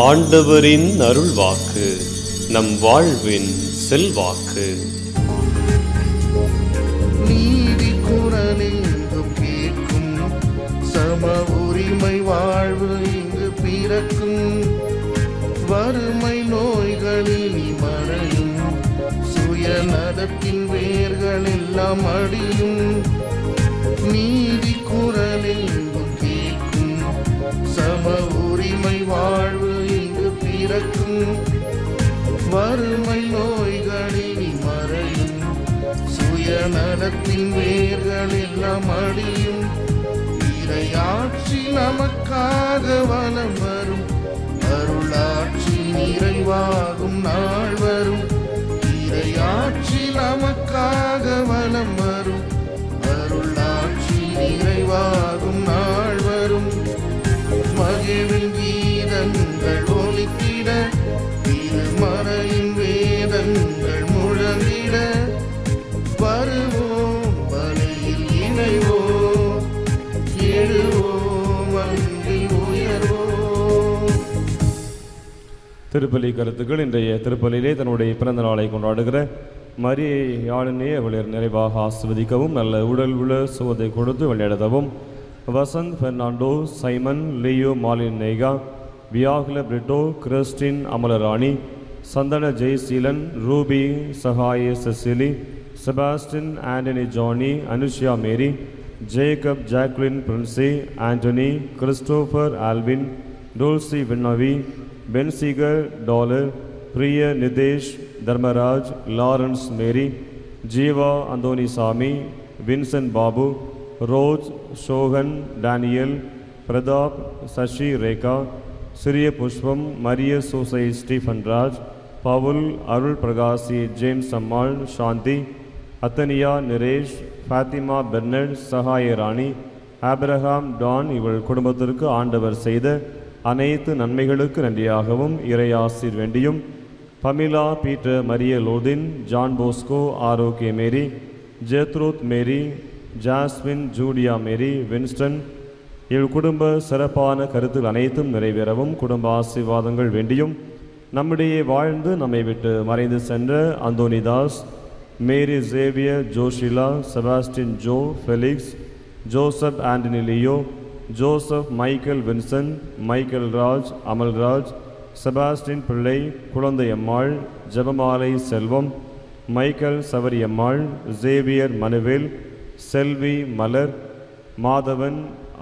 ஆண்டவரின் அருள்வாக்கு நம் வாழ்வின் செல்வாக்கு. நீதி குரலெங்கும் கேட்கும், சம உரிமை வாழ்வு இங்கு பிறக்கும். வறுமை நோய்களில் மறையும், சுயநலத்தின் வேர்கள் எல்லாம் அடியும். நீதி குரலெங்கும் கேட்கும், சம உரிமை வாழ்வு இங்கு பிறக்கும். வறுமை நோய்களில் மறையும், சுயநலத்தின் வேர்கள் எல்லாம் அடியும். இறையாட்சி நமக்காக வலம் வரும், அருளாட்சி நிறைவாகும் நாள் வரும். இறையாட்சி நமக்காக வலம் வரும், அருளாட்சி நிறைவாகும் நாள் வரும். மகிழ்வின் கீதங்கள் ஒலித்திட, திருமறையின் வேதங்கள் முழங்கிட. வருவோம் பலியில் இணைவோம், எழுவோம் அன்பில் உயர்வோம். திருப்பலி கருத்துக்கள். இன்றைய திருப்பலியிலே தன்னுடைய பிறந்த நாளை கொண்டாடுகிற மரியை யாழினே அவளர் நிறைவாக ஆசிர்வதிக்கவும், நல்ல உடல் உள்ள சுகத்தை கொடுத்து விளையாடவும். Vasanth Fernando, Simon, Leo Malineka, Viyagula Brito, Christine Amalarani, Santhana Jeyaseelan, Ruby Sahaya Cecily, Sebastian Antony Johnny, Anushiya Mary, Jacob Jacqueline Princy, Antony, Christopher Alvin, Dolcy Vinnavi, Benziger Dollar, Priya Nitesh, Dharmaraj, Lawrence Mary, Jeeva Anthonisamy, Vincent Babu, Roj, Shogan, Daniel, Prathap, Sashi Rekha, சிறிய Pushpam, Mariya Susai Stephen Raj, Paul, Arul Pragasi, James Ammal, Shanthi, Athaniya, Niresh, Fatima Bernat, Sahaya Rani, Abraham, டான் இவள் குடும்பத்திற்கு ஆண்டவர் செய்த அனைத்து நன்மைகளுக்கு நன்றியாகவும் இறையாசிர் வேண்டியும். Pamela, Peter, Mariya Lothin, John Bosco, Arokiya Mary, ஜெத்ரூத் மேரி, ஜாஸ்மின், ஜூடியா மேரி, வின்ஸ்டன் இவ் குடும்ப சிறப்பான கருத்துக்கள் அனைத்தும் நிறைவேறவும் குடும்ப ஆசீர்வாதங்கள் வேண்டியும். நம்முடைய வாழ்ந்து நம்மை விட்டு மறைந்து சென்ற Anthonidas, Mary Xavier, Joshila, Sebastian Joe, Felix, Joseph Antony Leo, Joseph, Michael Vincent, Michael Raj, Amalraj, Sebastian Pillai, Kuzhanthaiammal, Jebamalai Selvam, Michael Savariammal, Xavier Manuel, Selvi Malar, Madhavan,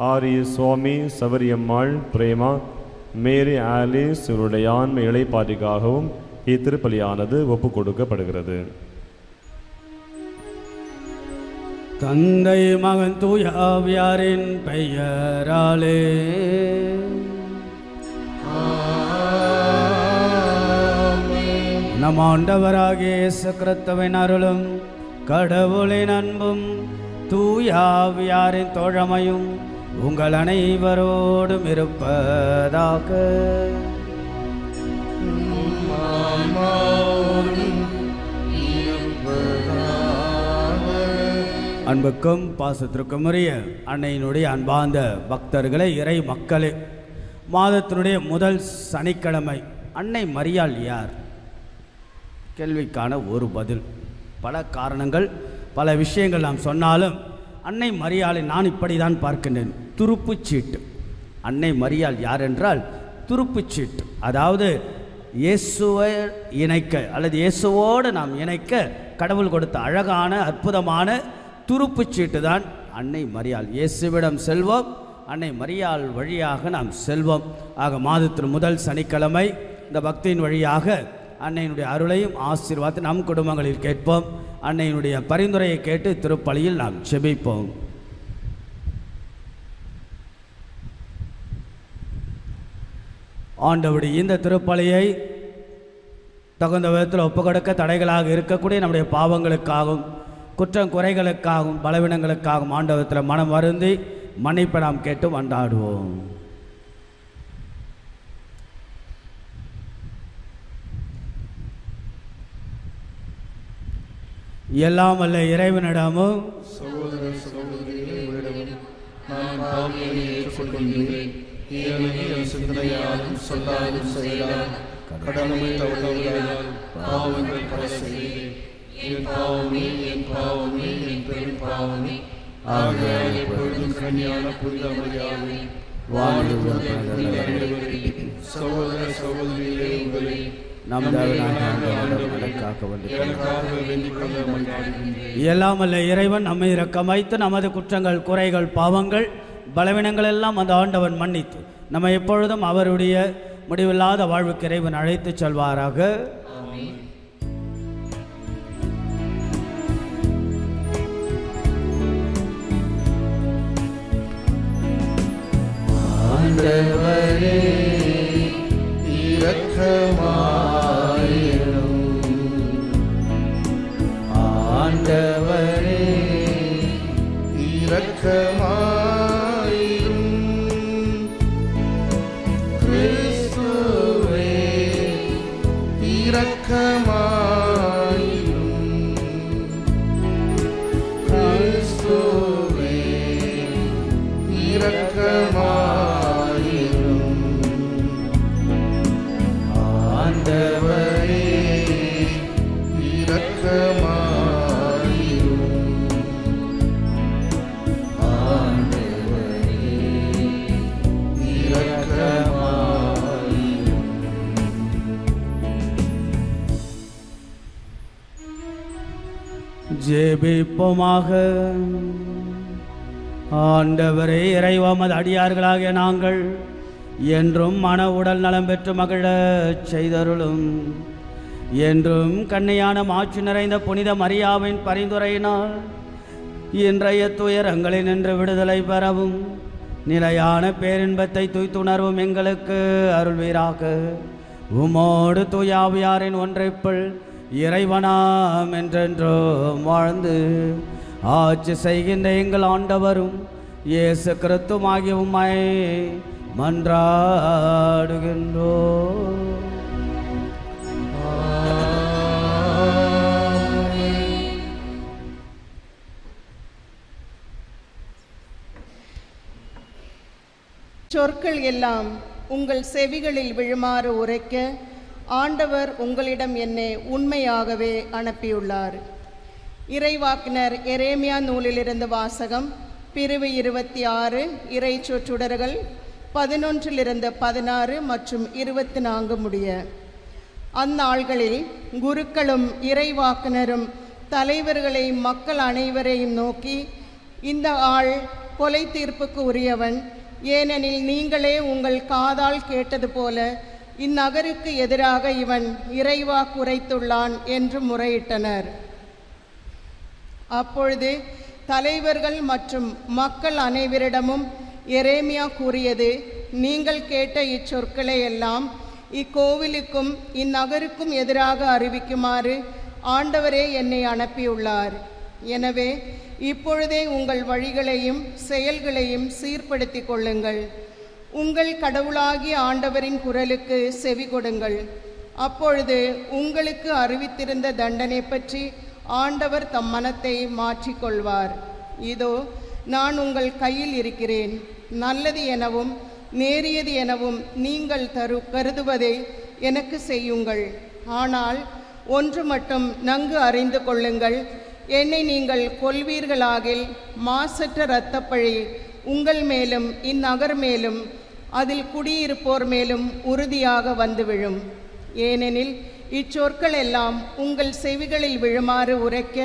Ariya Swami, Savariammal, Prema, Mary Alice இவருடைய ஆன்ம இளைப்பாற்றிக்காகவும் இத்திருப்பலியானது ஒப்பு கொடுக்கப்படுகிறது. தந்தை மகன் தூய ஆவியாரின் பெயராலே நம் ஆண்டவராகிய இயேசு கிறிஸ்துவின் அருளும் கடவுளின் அன்பும் தூய ஆவியாரின் தோழமையும் உங்கள் அனைவரோடும் இருப்பதாக. அன்புக்கும் பாசத்திற்கும் உரிய அன்னையினுடைய அன்பார்ந்த பக்தர்களே, இறை மக்களே, மாதத்தினுடைய முதல் சனிக்கிழமை அன்னை மரியாள் யார்? கேள்விக்கான ஒரு பதில். பல காரணங்கள், பல விஷயங்கள் நாம் சொன்னாலும் அன்னை மரியாளை நான் இப்படி தான் பார்க்கின்றேன். துருப்புச்சீட்டு. அன்னை மரியாள் யார் என்றால் துருப்புச்சீட்டு. அதாவது இயேசுவை இணைக்க அல்லது இயேசுவோடு நாம் இணைக்க கடவுள் கொடுத்த அழகான அற்புதமான துருப்புச்சீட்டு தான் அன்னை மரியாள். இயேசுவிடம் செல்வோம், அன்னை மரியாள் வழியாக நாம் செல்வோம். ஆக மாதத்தின் முதல் சனிக்கிழமை இந்த பக்தியின் வழியாக அன்னையினுடைய அருளையும் ஆசீர்வாதத்தை நம் குடும்பங்களில் கேட்போம். அன்னையினுடைய பரிந்துரையை கேட்டு திருப்பலியில் நாம் செபிப்போம். ஆண்டவருடைய இந்த திருப்பலியை தகுந்த விதத்தில் ஒப்புக்கொடுக்க தடைகளாக இருக்கக்கூடிய நம்முடைய பாவங்களுக்காகவும் குற்றம் குறைகளுக்காகவும் பலவீனங்களுக்காகவும் ஆண்டவரத்தில் மனம் வருந்தி மன்னிப்பை நாம் கேட்டு மன்றாடுவோம். எல்லாம் வல்ல இறைவனிடமும் சகோதர சகோதரிகளே, உங்களிடமும் நான் பாவியை ஏற்றுக்கொள்கின்றேன். ஏனெனில் என் சிந்தனையாலும் சொல்லாலும் செயலாலும் கடமை தவறுவதால் பாவங்கள் பல செய்தேன். என் பாவமே, என் பாவமே, என் பெரும் பாவமே. ஆகையால் எப்பொழுதும் கன்னியான புனித மரியாதை சகோதர சகோதரிகளே, உங்களை எல்லாம் வல்ல இறைவன் நம்மை இரக்கம் வைத்து நமது குற்றங்கள், குறைகள், பாவங்கள், பலவீனங்கள் எல்லாம் அந்த ஆண்டவன் மன்னித்து நம்ம எப்பொழுதும் அவருடைய முடிவில்லாத வாழ்வுக்கு இறைவன் அழைத்து செல்வாராக. ஆண்டவரே இரக்கமாயிரும். ஆண்டவரே இரக்கமாயிரும். கிறிஸ்துவே இரக்கமாயிரும். கிறிஸ்துவே இரக்கமாயிரும். ஆண்டவரே இரக்கமாயிரும். ஆண்டவரே இரக்கமாயிரும். ஜெபிப்போமாக. ஆண்டவரே, இறைவாமது அடியார்களாகிய நாங்கள் என்றும் மன உடல் நலம் பெற்று மகிழ செய்தருளும். என்றும் கன்னியான மாட்சி நிறைந்த புனித மரியாவின் பரிந்துரையினால் இன்றைய துயரங்களில் நின்று விடுதலை பெறவும் நிலையான பேரின்பத்தை துய்த்துணர்வும் எங்களுக்கு அருள்வீராக. உமோடு தூயாவியாரின் ஒன்றைப்புள் இறைவனாம் என்றென்றும் வாழ்ந்து ஆட்சி செய்கின்ற எங்கள் ஆண்டவரும் இயேசு கிறிஸ்துவாகிய உம்மை மன்றாடுகின்றோம். சொற்கள் எல்லாம் உங்கள் செவிகளில் விழுமாறு உரைக்க ஆண்டவர் உங்களிடம் என்னை உண்மையாகவே அனுப்பியுள்ளார். இறைவாக்கினர் எரேமியா நூலிலிருந்து வாசகம். பிரிவு 26 இறை சொற்றொடர்கள் 11 16 மற்றும் 24 முடிய. அந்நாள்களில் குருக்களும் இறைவாக்கினரும் தலைவர்களை மக்கள் அனைவரையும் நோக்கி, இந்த ஆள் கொலை தீர்ப்புக்கு உரியவன். ஏனெனில் நீங்களே உங்கள் காதால் கேட்டது போல இந்நகருக்கு எதிராக இவன் இறைவாக்கு உரைத்துள்ளான் என்று முறையிட்டனர். அப்பொழுது தலைவர்கள் மற்றும் மக்கள் அனைவரிடமும் எரேமியா கூறியது, நீங்கள் கேட்ட இச்சொற்களை எல்லாம் இக்கோவிலுக்கும் இந்நகருக்கும் எதிராக அறிவிக்குமாறு ஆண்டவரே என்னை அனுப்பியுள்ளார். எனவே இப்பொழுதே உங்கள் வழிகளையும் செயல்களையும் சீர்படுத்தி கொள்ளுங்கள். உங்கள் கடவுளாகிய ஆண்டவரின் குரலுக்கு செவி கொடுங்கள். அப்பொழுது உங்களுக்கு அறிவித்திருந்த தண்டனை பற்றி ஆண்டவர் தம் மனத்தை மாற்றிக்கொள்வார். இதோ நான் உங்கள் கையில் இருக்கிறேன். நல்லது எனவும் நேரியது எனவும் நீங்கள் கருதுவதை எனக்கு செய்யுங்கள். ஆனால் ஒன்று மட்டும் நன்கு அறிந்து கொள்ளுங்கள், என்னை நீங்கள் கொல்வீர்களாகில் மாசற்ற இரத்தப்பழி உங்கள் மேலும் இந்நகர் மேலும் அதில் குடியிருப்போர் மேலும் உறுதியாக வந்து விழும். ஏனெனில் இச்சொற்கள் எல்லாம் உங்கள் செவிகளில் விழுமாறு உரைக்க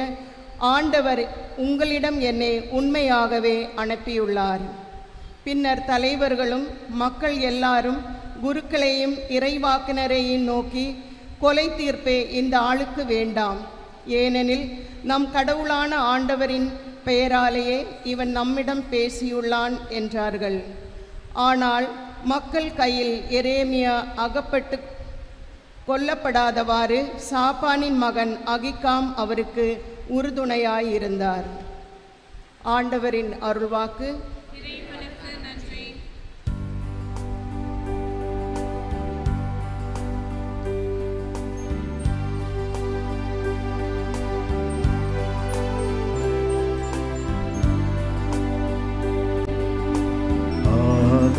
ஆண்டவர் உங்களிடம் என்னை உண்மையாகவே அனுப்பியுள்ளார். பின்னர் தலைவர்களும் மக்கள் எல்லாரும் குருக்களையும் இறைவாக்கினரையும் நோக்கி, கொலை தீர்ப்பே இந்த ஆளுக்கு வேண்டாம். ஏனெனில் நம் கடவுளான ஆண்டவரின் பெயராலேயே இவன் நம்மிடம் பேசியுள்ளான் என்றார்கள். ஆனால் மக்கள் கையில் எரேமியா அகப்பட்டு கொல்லப்படாதவாறு சாப்பானின் மகன் அகிகாம் அவருக்கு உறுதுணையாயிருந்தார். ஆண்டவரின் அருள்வாக்கு.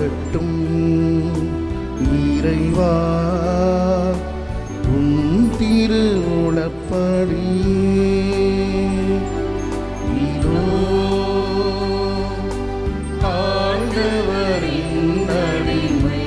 ஆகட்டும் இறைவா உம் திருவுளப்படி இதோ ஆண்டவரின் அடிமை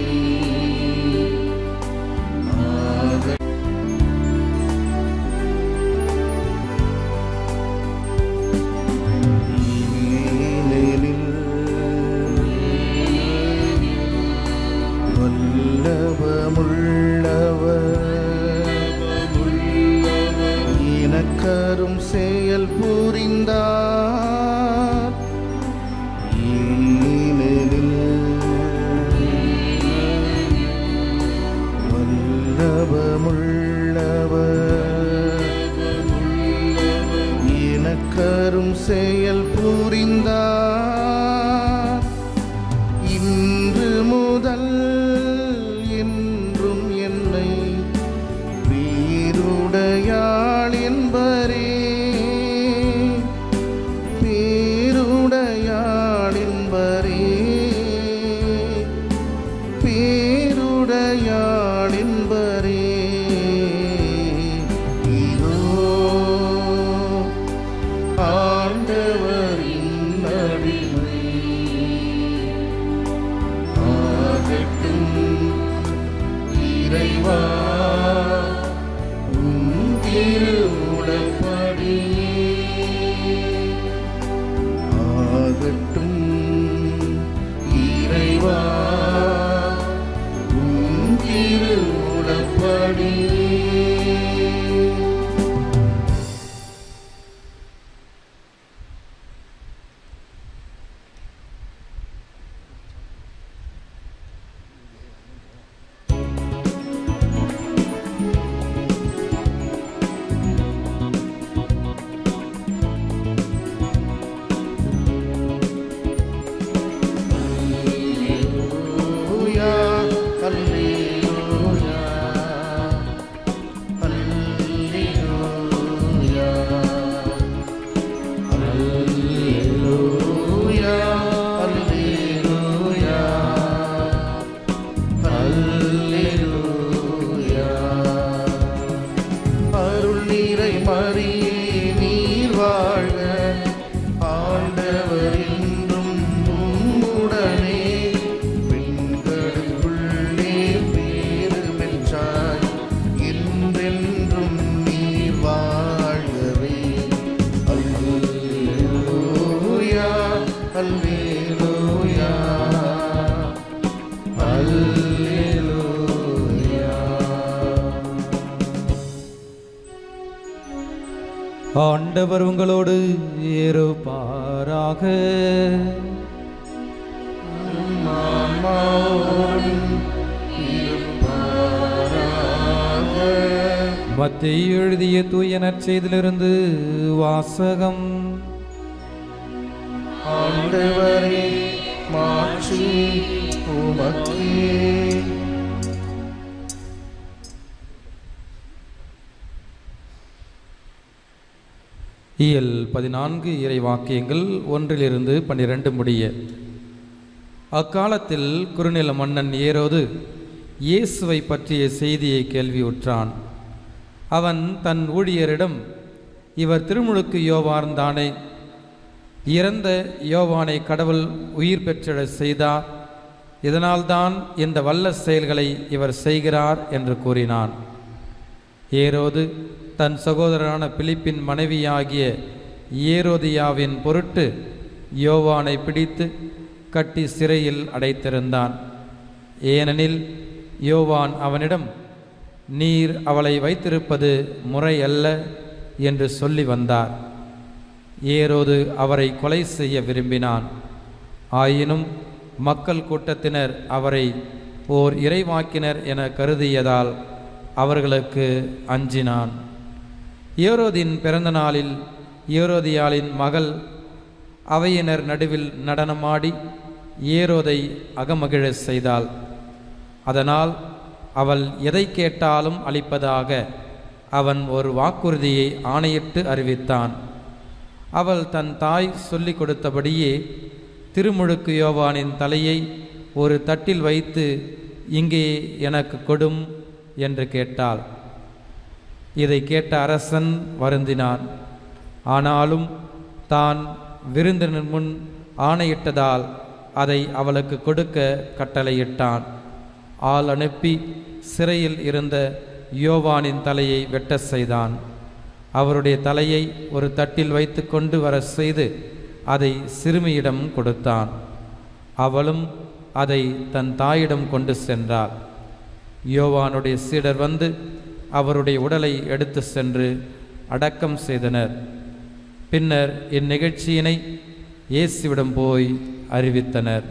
எனக்கரும் செயல் புரிந்தார் ஏனெனில் வல்லபமுள்ளவர் எனக்கரும் செயல் புரிந்தார் இன்று முதல் என்றும் என்னை பேருடையாள் என்பரே பேருடையாள் என்பரே பேருடையாள் என்பரே இதோ ஆண்டவரின் அடிமை ஆகட்டும் இறைவா உம் திருவுளப்படி ஆகட்டும் இறைவா உம் திருவுளப்படி ஆண்டவர் உங்களோடு இருப்பாராக. மத்தேயு எழுதிய தூய நற்செய்தியிலிருந்து வாசகம். ஆண்டவரே மாட்சி உமக்கே. இயல் 14 இறை வாக்கியங்கள் 1-12 முடிய. அக்காலத்தில் குறுநில மன்னன் ஏரோது இயேசுவை பற்றிய செய்தியை கேள்வியுற்றான். அவன் தன் ஊழியரிடம், இவர் திருமுழுக்கு யோவான் தானே? இறந்த யோவானை கடவுள் உயிர் பெற்றெழச் செய்தார். இதனால்தான் இந்த வல்ல செயல்களை இவர் செய்கிறார் என்று கூறினான். ஏரோது தன் சகோதரரான பிலிப்பின் மனைவியாகிய ஏரோதியாவின் பொருட்டு யோவானை பிடித்து கட்டி சிறையில் அடைத்திருந்தான். ஏனெனில் யோவான் அவனிடம், நீர் அவளை வைத்திருப்பது முறையல்ல என்று சொல்லி வந்தார். ஏரோது அவரை கொலை செய்ய விரும்பினான். ஆயினும் மக்கள் கூட்டத்தினர் அவரை ஓர் இறைவாக்கினர் என கருதியதால் அவர்களுக்கு அஞ்சினான். ஏரோதின் பிறந்த நாளில் ஏரோதியாளின் மகள் அவையினர் நடுவில் நடனமாடி ஏரோதை அகமகிழச் செய்தாள். அதனால் அவள் எதை கேட்டாலும் அளிப்பதாக அவன் ஒரு வாக்குறுதியை ஆணையிட்டு அறிவித்தான். அவள் தன் தாய் சொல்லிக் கொடுத்தபடியே திருமுழுக்கு யோவானின் தலையை ஒரு தட்டில் வைத்து இங்கே எனக்கு கொடும் என்று கேட்டாள். இதை கேட்ட அரசன் வருந்தினான். ஆனாலும் தான் விருந்தினர் முன் ஆணையிட்டதால் அதை அவளுக்கு கொடுக்க கட்டளையிட்டான். ஆள் அனுப்பி சிறையில் இருந்த யோவானின் தலையை வெட்ட செய்தான். அவருடைய தலையை ஒரு தட்டில் வைத்து கொண்டு வர செய்து அதை சிறுமியிடம் கொடுத்தான். அவளும் அதை தன் தாயிடம் கொண்டு சென்றாள். யோவானுடைய சீடர் வந்து அவருடைய உடலை எடுத்து சென்று அடக்கம் செய்தனர். பின்னர் இந்நிகழ்ச்சியினை இயேசுவிடம் போய் அறிவித்தனர்.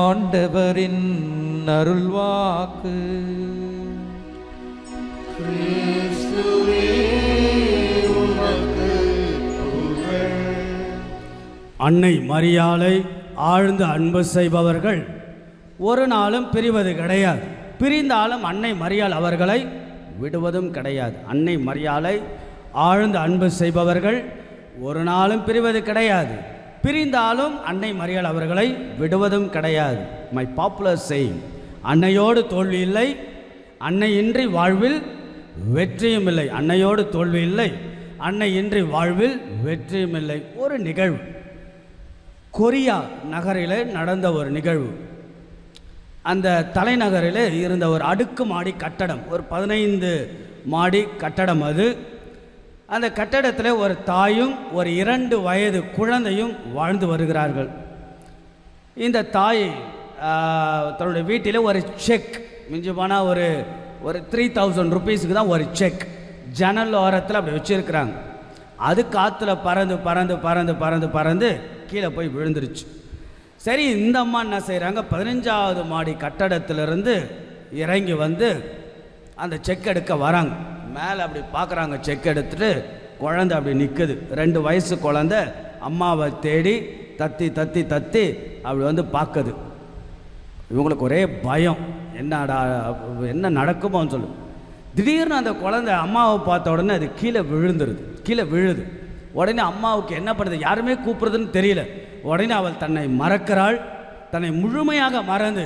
ஆண்டவரின் அருள்வாக்கு. அன்னை மரியாளை ஆழ்ந்த அன்பு செய்பவர்கள் ஒரு நாளும் பிரிவது கிடையாது. பிரிந்தாலும் அன்னை மரியாள் அவர்களை விடுவதும் கிடையாது. அன்னை மரியாளை ஆழ்ந்த அன்பு செய்பவர்கள் ஒரு நாளும் பிரிவது கிடையாது. பிரிந்தாலும் அன்னை மரியாள் அவர்களை விடுவதும் கிடையாது. மை பாப்புலர் சேயிங், அன்னையோடு தோல்வி இல்லை, அன்னை இன்றி வாழ்வில் வெற்றியும் இல்லை. அன்னையோடு தோல்வி இல்லை, அன்னை இன்றி வாழ்வில் வெற்றியும் இல்லை. ஒரு நிகழ்வு கொரியா நகரில் நடந்த ஒரு நிகழ்வு. அந்த தலைநகரில் இருந்த ஒரு அடுக்குமாடி கட்டடம், ஒரு 15 மாடி கட்டடம். அது அந்த கட்டடத்தில் ஒரு தாயும் ஒரு 2 வயது குழந்தையும் வாழ்ந்து வருகிறார்கள். இந்த தாய் தன்னுடைய வீட்டில் ஒரு செக், மிஞ்சி போனால் ஒரு 3000 ருபீஸுக்கு தான் ஒரு செக் ஜன்னல் ஓரத்தில் அப்படி வச்சுருக்கிறாங்க. அது காற்றுல பறந்து பறந்து பறந்து பறந்து பறந்து கீழே போய் விழுந்துருச்சு. சரி, இந்த அம்மா என்ன செய்கிறாங்க, 15வது மாடி கட்டடத்திலிருந்து இறங்கி வந்து அந்த செக் எடுக்க வராங்க. மேலே அப்படி பார்க்குறாங்க, செக் எடுத்துட்டு குழந்தை அப்படி நிற்குது. 2 வயசு குழந்தை அம்மாவை தேடி தத்தி தத்தி தத்தி அப்படி வந்து பார்க்குது. இவங்களுக்கு ஒரே பயம், என்னடா என்ன நடக்குமோன்னு சொல்லு. திடீர்னு அந்த குழந்தை அம்மாவை பார்த்த உடனே அது கீழே விழுது. உடனே அம்மாவுக்கு என்ன பண்ணுறது, யாருமே கூப்பிடுறதுன்னு தெரியல. உடனே அவள் தன்னை மறக்கிறாள். தன்னை முழுமையாக மறந்து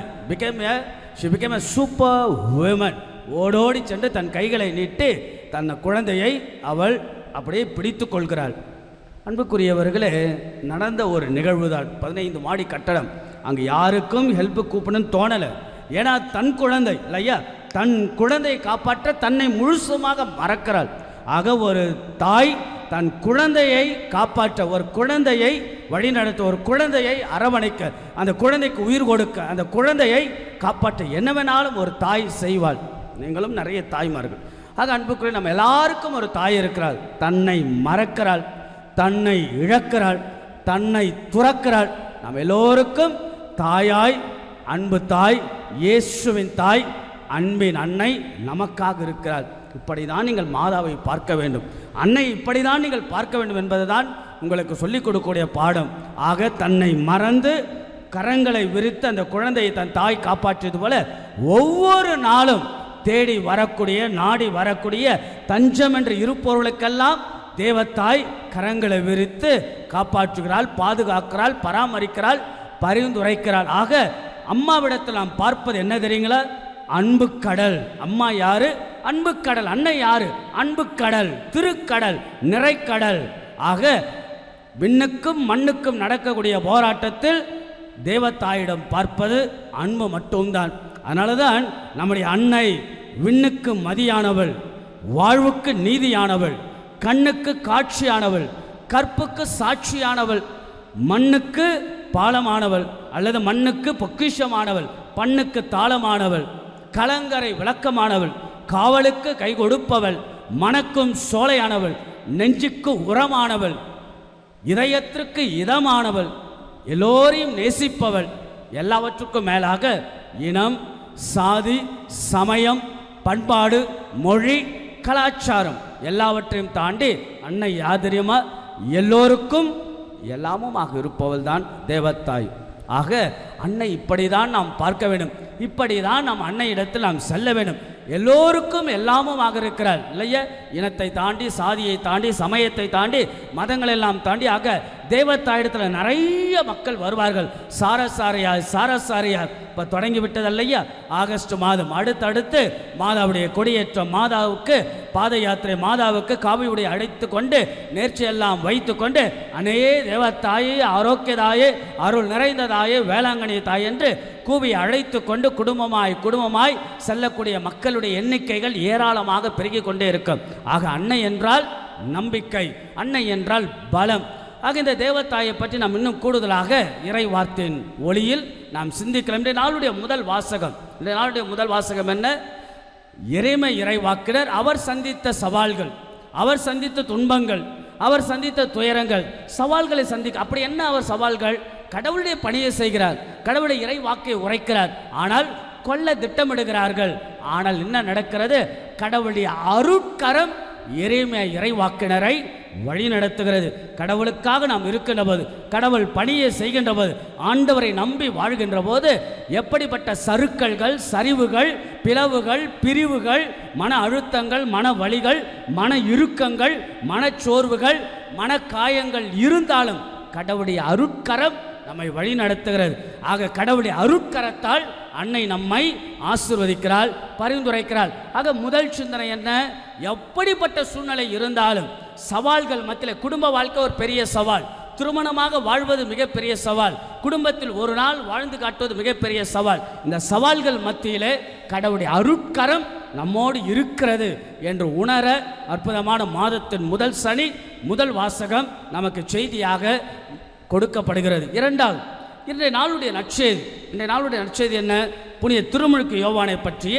she became a super woman. ஓடோடி சென்று தன் கைகளை நீட்டி தன் குழந்தையை அவள் அப்படியே பிடித்து கொள்கிறாள். அன்புக்குரியவர்களே, நடந்த ஒரு நிகழ்வு தான். 15 மாடி கட்டடம். அங்கே யாருக்கும் ஹெல்ப் கூப்பிடணும்னு தோணலை. ஏன்னா தன் குழந்தை இல்லையா, தன் குழந்தையை காப்பாற்ற தன்னை முழுசுமாக மறக்கிறாள். ஆக ஒரு தாய் தன் குழந்தையை காப்பாற்ற, ஒரு குழந்தையை வழிநடத்த, ஒரு குழந்தையை அரவணைக்க, அந்த குழந்தைக்கு உயிர் கொடுக்க, அந்த குழந்தையை காப்பாற்ற என்ன வேணாலும் ஒரு தாய் செய்வாள். நீங்களும் நிறைய தாய்மார்கள். ஆக அன்புக்குரிய நம்ம எல்லாருக்கும் ஒரு தாய் இருக்கிறாள். தன்னை மறக்கிறாள், தன்னை இழக்கிறாள், தன்னை துறக்கிறாள். நாம் எல்லோருக்கும் தாயாய், அன்பு தாய், இயேசுவின் தாய், அன்பின் அன்னை நமக்காக இருக்கிறாள். இப்படி தான் நீங்கள் மாதாவை பார்க்க வேண்டும், அன்னை இப்படி தான் நீங்கள் பார்க்க வேண்டும் என்பதுதான் உங்களுக்கு சொல்லிக் கொடுக்கக்கூடிய பாடம். ஆக தன்னை மறந்து கரங்களை விரித்து அந்த குழந்தையை தன் தாய் காப்பாற்றியது போல ஒவ்வொரு நாளும் தேடி வரக்கூடிய, நாடி வரக்கூடிய, தஞ்சம் என்று இருப்பவர்களுக்கெல்லாம் தேவத்தாய் கரங்களை விரித்து காப்பாற்றுகிறாள், பாதுகாக்கிறாள், பராமரிக்கிறாள், பரிந்துரைக்கிறாள். ஆக அம்மாவிடத்தில் நாம் பார்ப்பது என்ன தெரியுங்களா? அன்பு கடல். அம்மா யாரு? அன்பு கடல். அன்னை யாரு? அன்பு கடல், திருக்கடல், நிறைக்கடல். ஆக விண்ணுக்கும் மண்ணுக்கும் நடக்கக்கூடிய போராட்டத்தில் தேவத்தாயிடம் பார்ப்பது அன்பு மட்டும்தான். அதனால தான் நம்முடைய அன்னை விண்ணுக்கு மதியானவள், வாழ்வுக்கு நீதியானவள், கண்ணுக்கு காட்சியானவள், கற்புக்கு சாட்சியானவள், மண்ணுக்கு பாலமானவள் அல்லது மண்ணுக்கு பொக்கிஷமானவள், பண்ணுக்கு தாளமானவள், கலங்கரை விளக்கமானவள், காவலுக்கு கை கொடுப்பவள், மனக்கும் சோலையானவள், நெஞ்சுக்கு உரமானவள், இதயத்திற்கு இதமானவள், எல்லோரையும் நேசிப்பவள், எல்லாவற்றுக்கும் மேலாக இனம், சாதி, சமயம், பண்பாடு, மொழி, கலாச்சாரம் எல்லாவற்றையும் தாண்டி அன்னை யார் தெரியுமா? எல்லோருக்கும் எல்லாமுமாக இருப்பவள் தான் தேவத்தாய். ஆக அன்னை இப்படி தான் நாம் பார்க்க வேண்டும், இப்படி தான் நாம் அன்னை இடத்தில் நாம் செல்ல வேண்டும். எல்லோருக்கும் எல்லாமுமாக இருக்கிறாள் இல்லையா? இனத்தை தாண்டி, சாதியை தாண்டி, சமயத்தை தாண்டி, மதங்கள் எல்லாம் தாண்டி. ஆக தேவத்தாயிடத்தில் நிறைய மக்கள் வருவார்கள். சாரசாரியார் இப்போ தொடங்கி விட்டதல்லையா? ஆகஸ்ட் மாதம் அடுத்தடுத்து மாதாவுடைய கொடியேற்றம், மாதாவுக்கு பாத யாத்திரை, மாதாவுக்கு காவியுடைய அழைத்து கொண்டு நேர்ச்சியெல்லாம் வைத்து கொண்டு அனே தேவத்தாயே, ஆரோக்கியதாயே, அருள் நிறைந்ததாயே, வேளாங்கண்ணி தாய் என்று கூவி அழைத்து கொண்டு குடும்பமாய் செல்லக்கூடிய மக்களுடைய எண்ணிக்கைகள் ஏராளமாக பெருகி கொண்டே இருக்கும். ஆக அன்னை என்றால் நம்பிக்கை, அன்னை என்றால் பலம். ஆக இந்த தேவத்தாயை பற்றி நாம் இன்னும் கூடுதலாக இறை வார்த்தையின் ஒளியில் நாம் சிந்திக்கலாம். இன்றைய நாளுடைய முதல் வாசகம் என்ன? எரேமியா இறைவாக்கினர் அவர் சந்தித்த சவால்கள், அவர் சந்தித்த துன்பங்கள், அவர் சந்தித்த துயரங்கள், சவால்களை அப்படி என்ன அவர் சவால்கள்? கடவுளுடைய பணியை செய்கிறார், கடவுளுடைய இறை வாக்கை உரைக்கிறார், ஆனால் கொல்ல திட்டமிடுகிறார்கள். ஆனால் என்ன நடக்கிறது? கடவுளுடைய அருட்கரம் எரேமியா இறைவாக்கினரை வழி நடத்துகிறது. கடவுளுக்காக நாம் இருக்கின்ற போது, கடவுள் பணியை செய்கின்ற போது, ஆண்டவரை நம்பி வாழ்கின்ற போது எப்படிப்பட்ட சறுக்கல்கள், சரிவுகள், பிளவுகள், பிரிவுகள், மன அழுத்தங்கள், மன வலிகள், மன இறுக்கங்கள், மனச்சோர்வுகள், மன காயங்கள் இருந்தாலும் கடவுளுடைய அருட்கரம் நம்மை வழி நடத்துகிறது. ஆக கடவுளுடைய அருட்கரத்தால் அன்னை நம்மை ஆசீர்வதிக்கிறாள், பரிந்துரைக்கிறாள். ஆக முதல் சிந்தனை என்ன? எப்படிப்பட்ட சூழ்நிலை இருந்தாலும் சவால்கள் மத்தியில், குடும்ப வாழ்க்கை ஒரு பெரிய சவால், திருமணமாக வாழ்வது மிகப்பெரிய சவால், குடும்பத்தில் ஒரு நாள் வாழ்ந்து காட்டுவது மிகப்பெரிய சவால். இந்த சவால்கள் மத்தியிலே கடவுளுடைய அருட்கரம் நம்மோடு இருக்கிறது என்று உணர அற்புதமான மாதத்தின் முதல் சனி, முதல் வாசகம் நமக்கு செய்தியாக கொடுக்கப்படுகிறது. இரண்டாவது, இன்றைய நாளுடைய நற்செய்தி என்ன? புனித திருமுழுக்கு யோவானை பற்றிய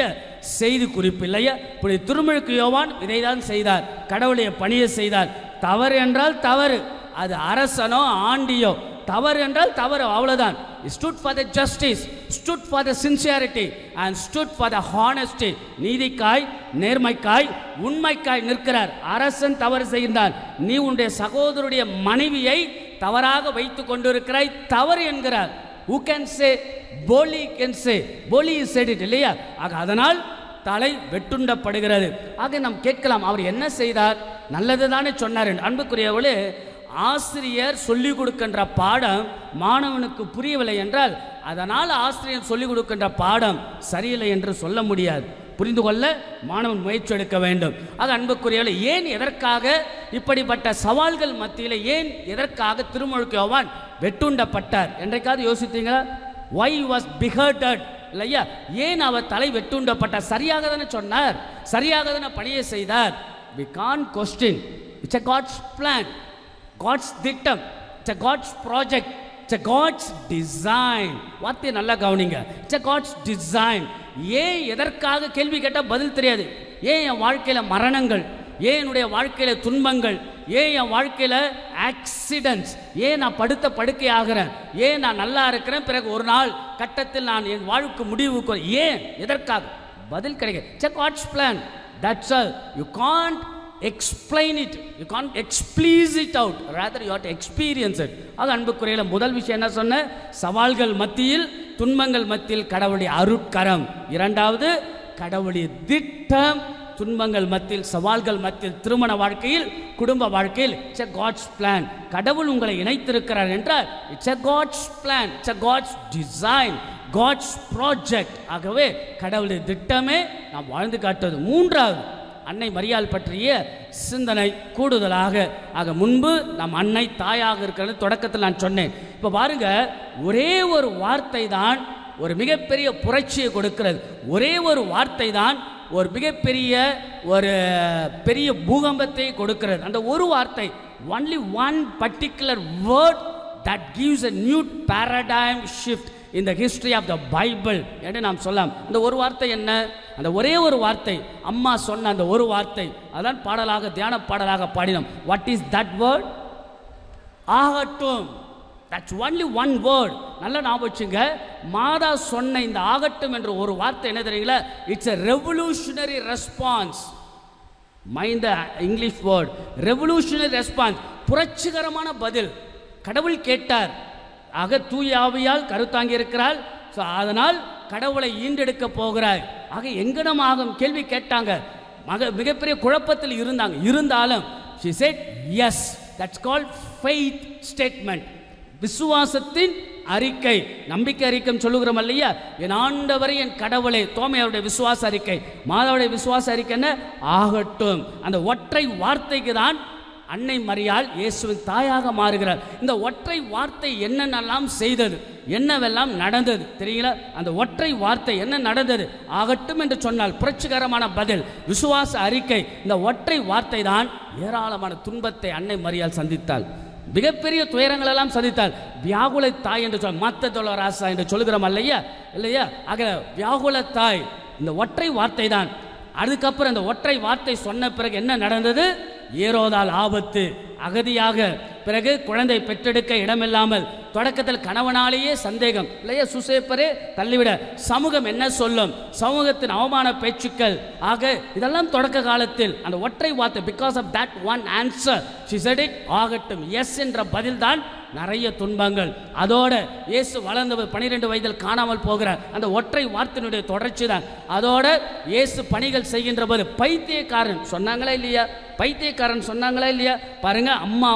செய்தி குறிப்பு இல்லையா? புனித திருமுழுக்கு யோவான் இதைதான் செய்தார், கடவுளுடைய பணியை செய்தார். தவறு என்றால் தவறு, அது அரசனோ ஆண்டியோ, தவறு என்றால் தவறு, அவ்வளவுதான். stood for the justice, stood for the sincerity and stood for the honesty. நீதிக்காய், நேர்மைக்காய், உண்மைக்காய் நிற்கிறார். அரசன் தவறு செய்கின்றான், நீ உன்னுடைய சகோதரருடைய மனைவியை தவறாக வைத்து கொண்டிருக்கிறாய், தவறு என்கிறார். who can say? போலி can say, போலி said it இல்லையா? ஆக அதனால் தலை வெட்டுண்டப்படுகிறது. ஆக நாம் கேட்கலாம், அவர் என்ன செய்தார்? நல்லது தானே சொன்னார். அன்புக்குரியவர்களே, ஆசிரியர் சொல்லிக் கொடுக்கின்ற பாடம் மாணவனுக்கு புரியவில்லை என்றால் அதனால் ஆசிரியர் சொல்லிக் கொடுக்கின்ற பாடம் சரியில்லை என்று சொல்ல முடியாது. புரிந்து கொள்ள மாணவன் முயற்சி எடுக்க வேண்டும். ஆக அன்புக்குரியவர்களே, ஏன் எதற்காக இப்படிப்பட்ட சவால்கள் மத்தியில் எதற்காக திருமுழுக்கு யோவான் வெட்டுண்டப்பட்டார் என்றைக்காவது யோசித்தீங்களா? why was beheaded இல்லையா? ஏன் அவர் தலை வெட்டுண்டப்பட்டார்? சரியாக தானே சொன்னார், சரியாக தானே பணியை செய்தார். we can't question. it's a God's plan, God's திட்டம், it's a God's project, it's a God's design. வார்த்தை நல்லா கவனிங்க. it's a God's design. ஏன் எதற்காக கேள்வி கேட்டால் பதில் தெரியாது. ஏன் என் வாழ்க்கையில் மரணங்கள், ஏன் என்னுடைய வாழ்க்கையில் துன்பங்கள், ஏன் என் வாழ்க்கையில் ஆக்சிடென்ட்ஸ், ஏன் நான் படுக்கை ஆகிறேன், ஏன் நான் நல்லா இருக்கிறேன், பிறகு ஒரு நாள் கட்டத்தில் நான் என் வாழ்க்கை முடிவுக்கு, ஏன் எதற்காக பதில் கிடைக்க. it's a God's plan, that's all. you can't explain it, you can't explicit out, rather you have to experience it. ஆக அன்புக்குரியல முதல் விஷயம் என்ன சொன்ன? சவால்கள் மத்தியில், துன்பங்கள் மத்தியில் கடவுளுடைய அருட்கரம். இரண்டாவது, கடவுளுடைய திட்டம். துன்பங்கள் மத்தியில், சவால்கள் மத்தியில், திருமண வாழ்க்கையில், குடும்ப வாழ்க்கையில் it's a God's plan. கடவுள் உங்களை இணைத்திருக்கிறார் என்றால் it's a God's plan, it's a God's design, God's project. ஆகவே கடவுளுடைய திட்டமே நாம் வாழ்ந்து காட்டுவது. மூன்றாவது, அன்னை மரியாள் பற்றிய சிந்தனை கூடுதலாக. ஆக முன்பு நம் அன்னை தாயாக இருக்கிறது தொடக்கத்தில் நான் சொன்னேன். இப்போ பாருங்க, ஒரே ஒரு வார்த்தை தான் ஒரு மிகப்பெரிய புரட்சியை கொடுக்கிறது. ஒரே ஒரு வார்த்தை தான் ஒரு மிகப்பெரிய பெரிய பூகம்பத்தை கொடுக்கிறது. அந்த ஒரு வார்த்தை, only one particular word that gives a new paradigm shift in the history of the Bible என்று நாம் சொல்லலாம். அந்த ஒரு வார்த்தை என்ன? அந்த ஒரே ஒரு வார்த்தை, அம்மா சொன்ன அந்த ஒரு வார்த்தை, அதான் பாடலாக, தியான பாடலாக பாடினோம். what is that word? ஆகட்டும். that's only one word. நல்லா ஞாபகம் வச்சுங்க. மாதா சொன்ன இந்த ஆகட்டும் என்ற ஒரு வார்த்தை என்ன தெரியுங்களா? it's a revolutionary response. mind the English word, revolutionary response. புரட்சிகரமான பதில். கடவுள் கேட்டார். ஆக தூய ஆவியால் கருத்தாங்கி இருக்கிறாள். ஸோ அதனால் கடவுளை ஈண்டெடுக்க போகிறாய். ஆக எங்கனமாகும் கேள்வி கேட்டாங்க. மிகப்பெரிய குழப்பத்தில் இருந்தாங்க. இருந்தாலும் she said yes. That's called faith statement, விசுவாசத்தின் அறிக்கை. நம்பிக்கை அறிக்கை சொல்லுகிறோம் இல்லையா? என் ஆண்டவரை என் கடவுளை, தோமையாருடைய விசுவாச அறிக்கை. மாதாவுடைய விசுவாச அறிக்கை என்ன? ஆகட்டும். அந்த ஒற்றை வார்த்தைக்கு தான் அன்னை மரியாள் இயேசுவின் தாயாக மாறுகிறார். இந்த ஒற்றை வார்த்தை என்னென்னலாம் செய்தது, என்னவெல்லாம் நடந்தது தெரியுங்களா? அந்த ஒற்றை வார்த்தை என்ன நடந்தது? ஆகட்டும் என்று சொன்னால் புரட்சிகரமான பதில், விசுவாச அறிக்கை. இந்த ஒற்றை வார்த்தை தான் ஏராளமான துன்பத்தை அன்னை மரியாள் சந்தித்தாள். மிகப்பெரிய துயரங்கள் எல்லாம் சந்தித்தாள். வியாகுல தாய் என்று சொல், மத்த தொலராசா என்று சொல்லுகிறோம் இல்லையா? ஆக வியாகுல தாய் இந்த ஒற்றை வார்த்தை தான். அதுக்கப்புறம் இந்த ஒற்றை வார்த்தை சொன்ன பிறகு என்ன நடந்தது? ஏரோதால் ஆபத்து, அகதியாக, பிறகு குழந்தை பெற்றெடுக்க இடமில்லாமல், தொடக்கத்தில் கணவனாலேயே சந்தேகம் இல்லையா? சுசேப்பரே தள்ளிவிட, சமூகம் என்ன சொல்லும், சமூகத்தின் அவமான பேச்சுக்கள். ஆக இதெல்லாம் தொடக்க காலத்தில் அந்த ஒற்றை வார்த்தை, because of that one answer she said it, ஆகட்டும், எஸ் என்ற பதில் தான் நிறைய துன்பங்கள். அதோட இயேசு வளர்ந்தவர் 12 வயதில் காணாமல் போகிறார். அந்த ஒற்றை வார்த்தையினுடைய தொடர்ச்சி தான். அதோட இயேசு பணிகள் செய்கின்ற போது பைத்தியக்காரன் சொன்னாங்களா இல்லையா? பைத்தியக்காரன் சொன்னாங்களா இல்லையா? பாருங்க, அம்மா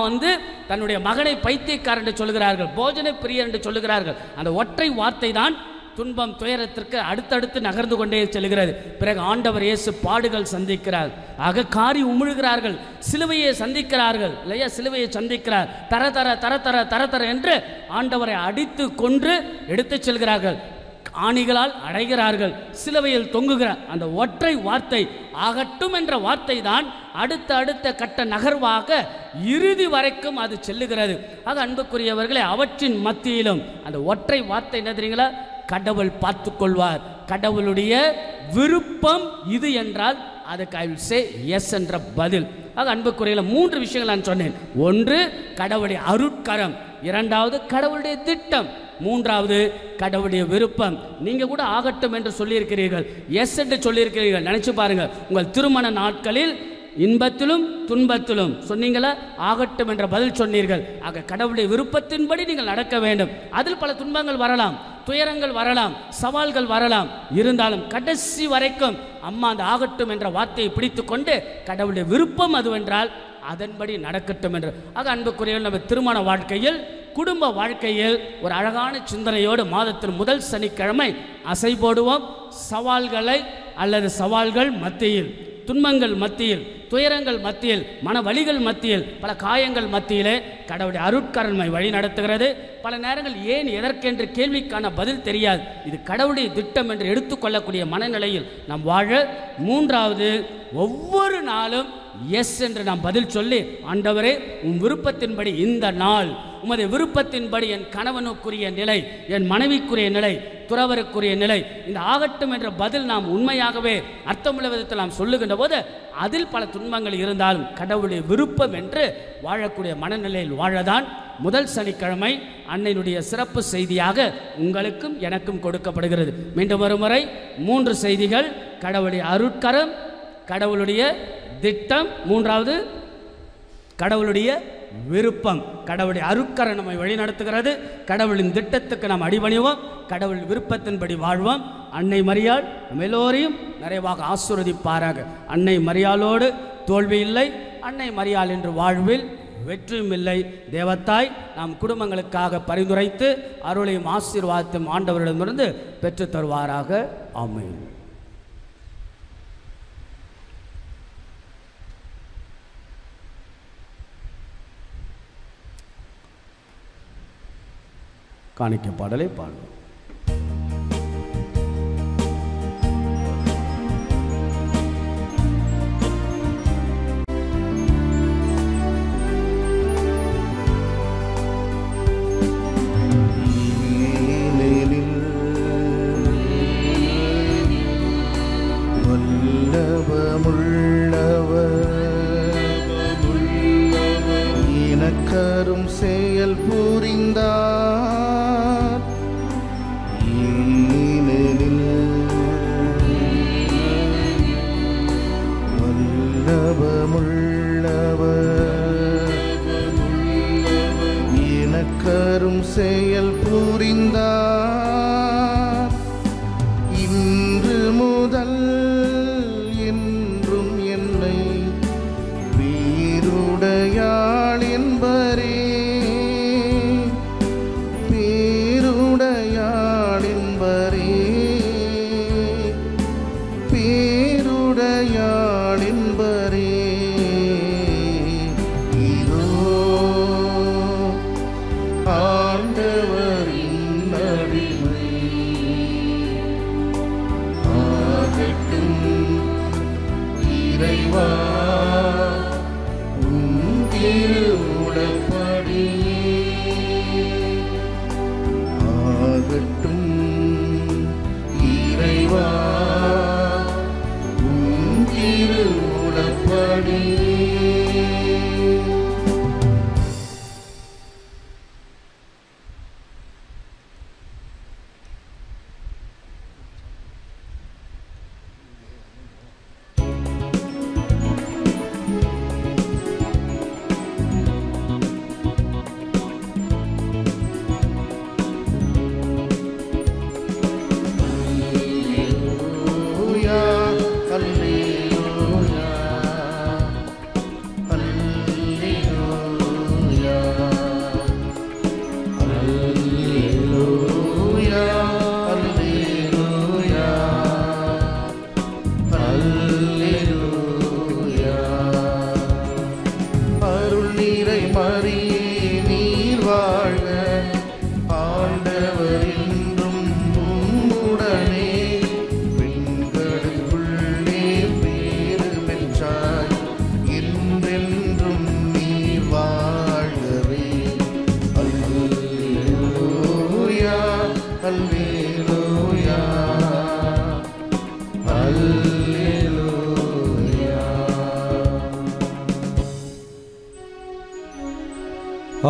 தன்னுடைய மகனை பைத்தியக்காரன் என்று சொல்லுகிறார்கள், போஜன பிரியர் என்று சொல்லுகிறார்கள். அந்த ஒற்றை வார்த்தை தான் துன்பம் துயரத்திற்கு அடுத்தடுத்து நகர்ந்து கொண்டே செல்கிறது. பிறகு ஆண்டவர் இயேசு பாடுகள் சந்திக்கிறார். ஆக காரி உமிழ்கிறார்கள், சிலுவையை சந்திக்கிறார்கள் இல்லையா? சிலுவையை சந்திக்கிறார். தர தர தர தர தர தர என்று ஆண்டவரை அடித்து கொன்று எடுத்து செல்கிறார்கள். ஆணிகளால் அடைகிறார்கள், சிலுவையில் தொங்குகிறார். அந்த ஒற்றை வார்த்தை ஆகட்டும் என்ற வார்த்தை தான் அடுத்த அடுத்த கட்ட நகர்வாக இறுதி வரைக்கும் அது செல்லுகிறது. ஆக அன்புக்குரியவர்களே, அவற்றின் மத்தியிலும் அந்த ஒற்றை வார்த்தை என்ன தெரியுங்களா? கடவுள் பார்த்து கொள்வார், கடவுளுடைய விருப்பம் இது என்றால் அதுக்கு ஐ வில் சே எஸ் என்ற பதில். ஆக அன்புக்குரியல 3 விஷயங்கள் நான் சொன்னேன். ஒன்று கடவுளுடைய அருட்கரம், இரண்டாவது கடவுளுடைய திட்டம், மூன்றாவது கடவுளுடைய விருப்பம். நீங்க கூட ஆகட்டும் என்று சொல்லியிருக்கிறீர்கள், எஸ் என்று சொல்லியிருக்கிறீர்கள். நினைச்சு பாருங்க, உங்கள் திருமண நாட்களில் இன்பத்திலும் துன்பத்திலும் சொன்னீங்களா? ஆகட்டும் என்ற பதில் சொன்னீர்கள். ஆக கடவுளுடைய விருப்பத்தின்படி நீங்கள் நடக்க வேண்டும். அதில் பல துன்பங்கள் வரலாம், துயரங்கள் வரலாம், சவால்கள் வரலாம். இருந்தாலும் கடைசி வரைக்கும் அம்மா அந்த ஆகட்டும் என்ற வார்த்தையை பிடித்து கொண்டு கடவுளுடைய விருப்பம் அதுவென்றால் அதன்படி நடக்கட்டும் என்று. ஆக அன்புக்குரியவர்கள், நம்ம திருமண வாழ்க்கையில், குடும்ப வாழ்க்கையில் ஒரு அழகான சிந்தனையோடு மாதத்தின் முதல் சனிக்கிழமை அசை போடுவோம். சவால்களை அல்லது சவால்கள் மத்தியில், துன்பங்கள் மத்தியில், துயரங்கள் மத்தியில், மன வலிகள் மத்தியில், பல காயங்கள் மத்தியிலே கடவுளுடைய அருட்கரண்மை வழி நடத்துகிறது. பல நேரங்கள் ஏன் எதற்கென்று கேள்விக்கான பதில் தெரியாது. இது கடவுளுடைய திட்டம் என்று எடுத்துக்கொள்ளக்கூடிய மனநிலையில் நாம் வாழ. மூன்றாவது, ஒவ்வொரு நாளும் எஸ் என்று நாம் பதில் சொல்லி, ஆண்டவரே உன் விருப்பத்தின்படி இந்த நாள், உமது விருப்பத்தின்படி என் கணவனுக்குரிய நிலை, என் மனைவிக்குரிய நிலை, துறவருக்குரிய நிலை, இந்த ஆகட்டும் என்ற பதில் நாம் உண்மையாகவே அர்த்தமுள்ள விதத்தில் நாம் சொல்லுகின்ற போது அதில் பல துன்பங்கள் இருந்தாலும் கடவுளுடைய விருப்பம் என்று வாழக்கூடிய மனநிலையில் வாழதான் முதல் சனிக்கிழமை அன்னையினுடைய சிறப்பு செய்தியாக உங்களுக்கும் எனக்கும் கொடுக்கப்படுகிறது. மீண்டும் ஒரு முறை 3 செய்திகள்: கடவுளுடைய அருட்கரம், கடவுளுடைய திட்டம், மூன்றாவது கடவுளுடைய விருப்பம். கடவுளுடைய அருட்கரம் நம்மை வழிநடத்துகிறது. கடவுளின் திட்டத்துக்கு நாம் அடிபணிவோம், கடவுள் விருப்பத்தின்படி வாழ்வோம். அன்னை மரியாள் நம்ம எல்லோரையும் நிறைவாக ஆசீர்வதிப்பாராக. அன்னை மரியாளோடு தோல்வி இல்லை, அன்னை மரியாள் என்று வாழ்வில் வெற்றியும் இல்லை. தேவத்தாய் நாம் குடும்பங்களுக்காக பரிந்துரைத்து அருளையும் ஆசீர்வாதத்தையும் ஆண்டவரிடமிருந்து பெற்று தருவாராக. ஆமென். காணிக்கை பாடலை பாடுவோம். இனக்கரும் செயல் புரிந்தார், ஏனெனில் வல்லபமுள்ளவர் இனக்கரும் செயல் புரிந்தார். இன்று முதல் என்றும் என்னை வீருடையாள் என்ப திருப்படி.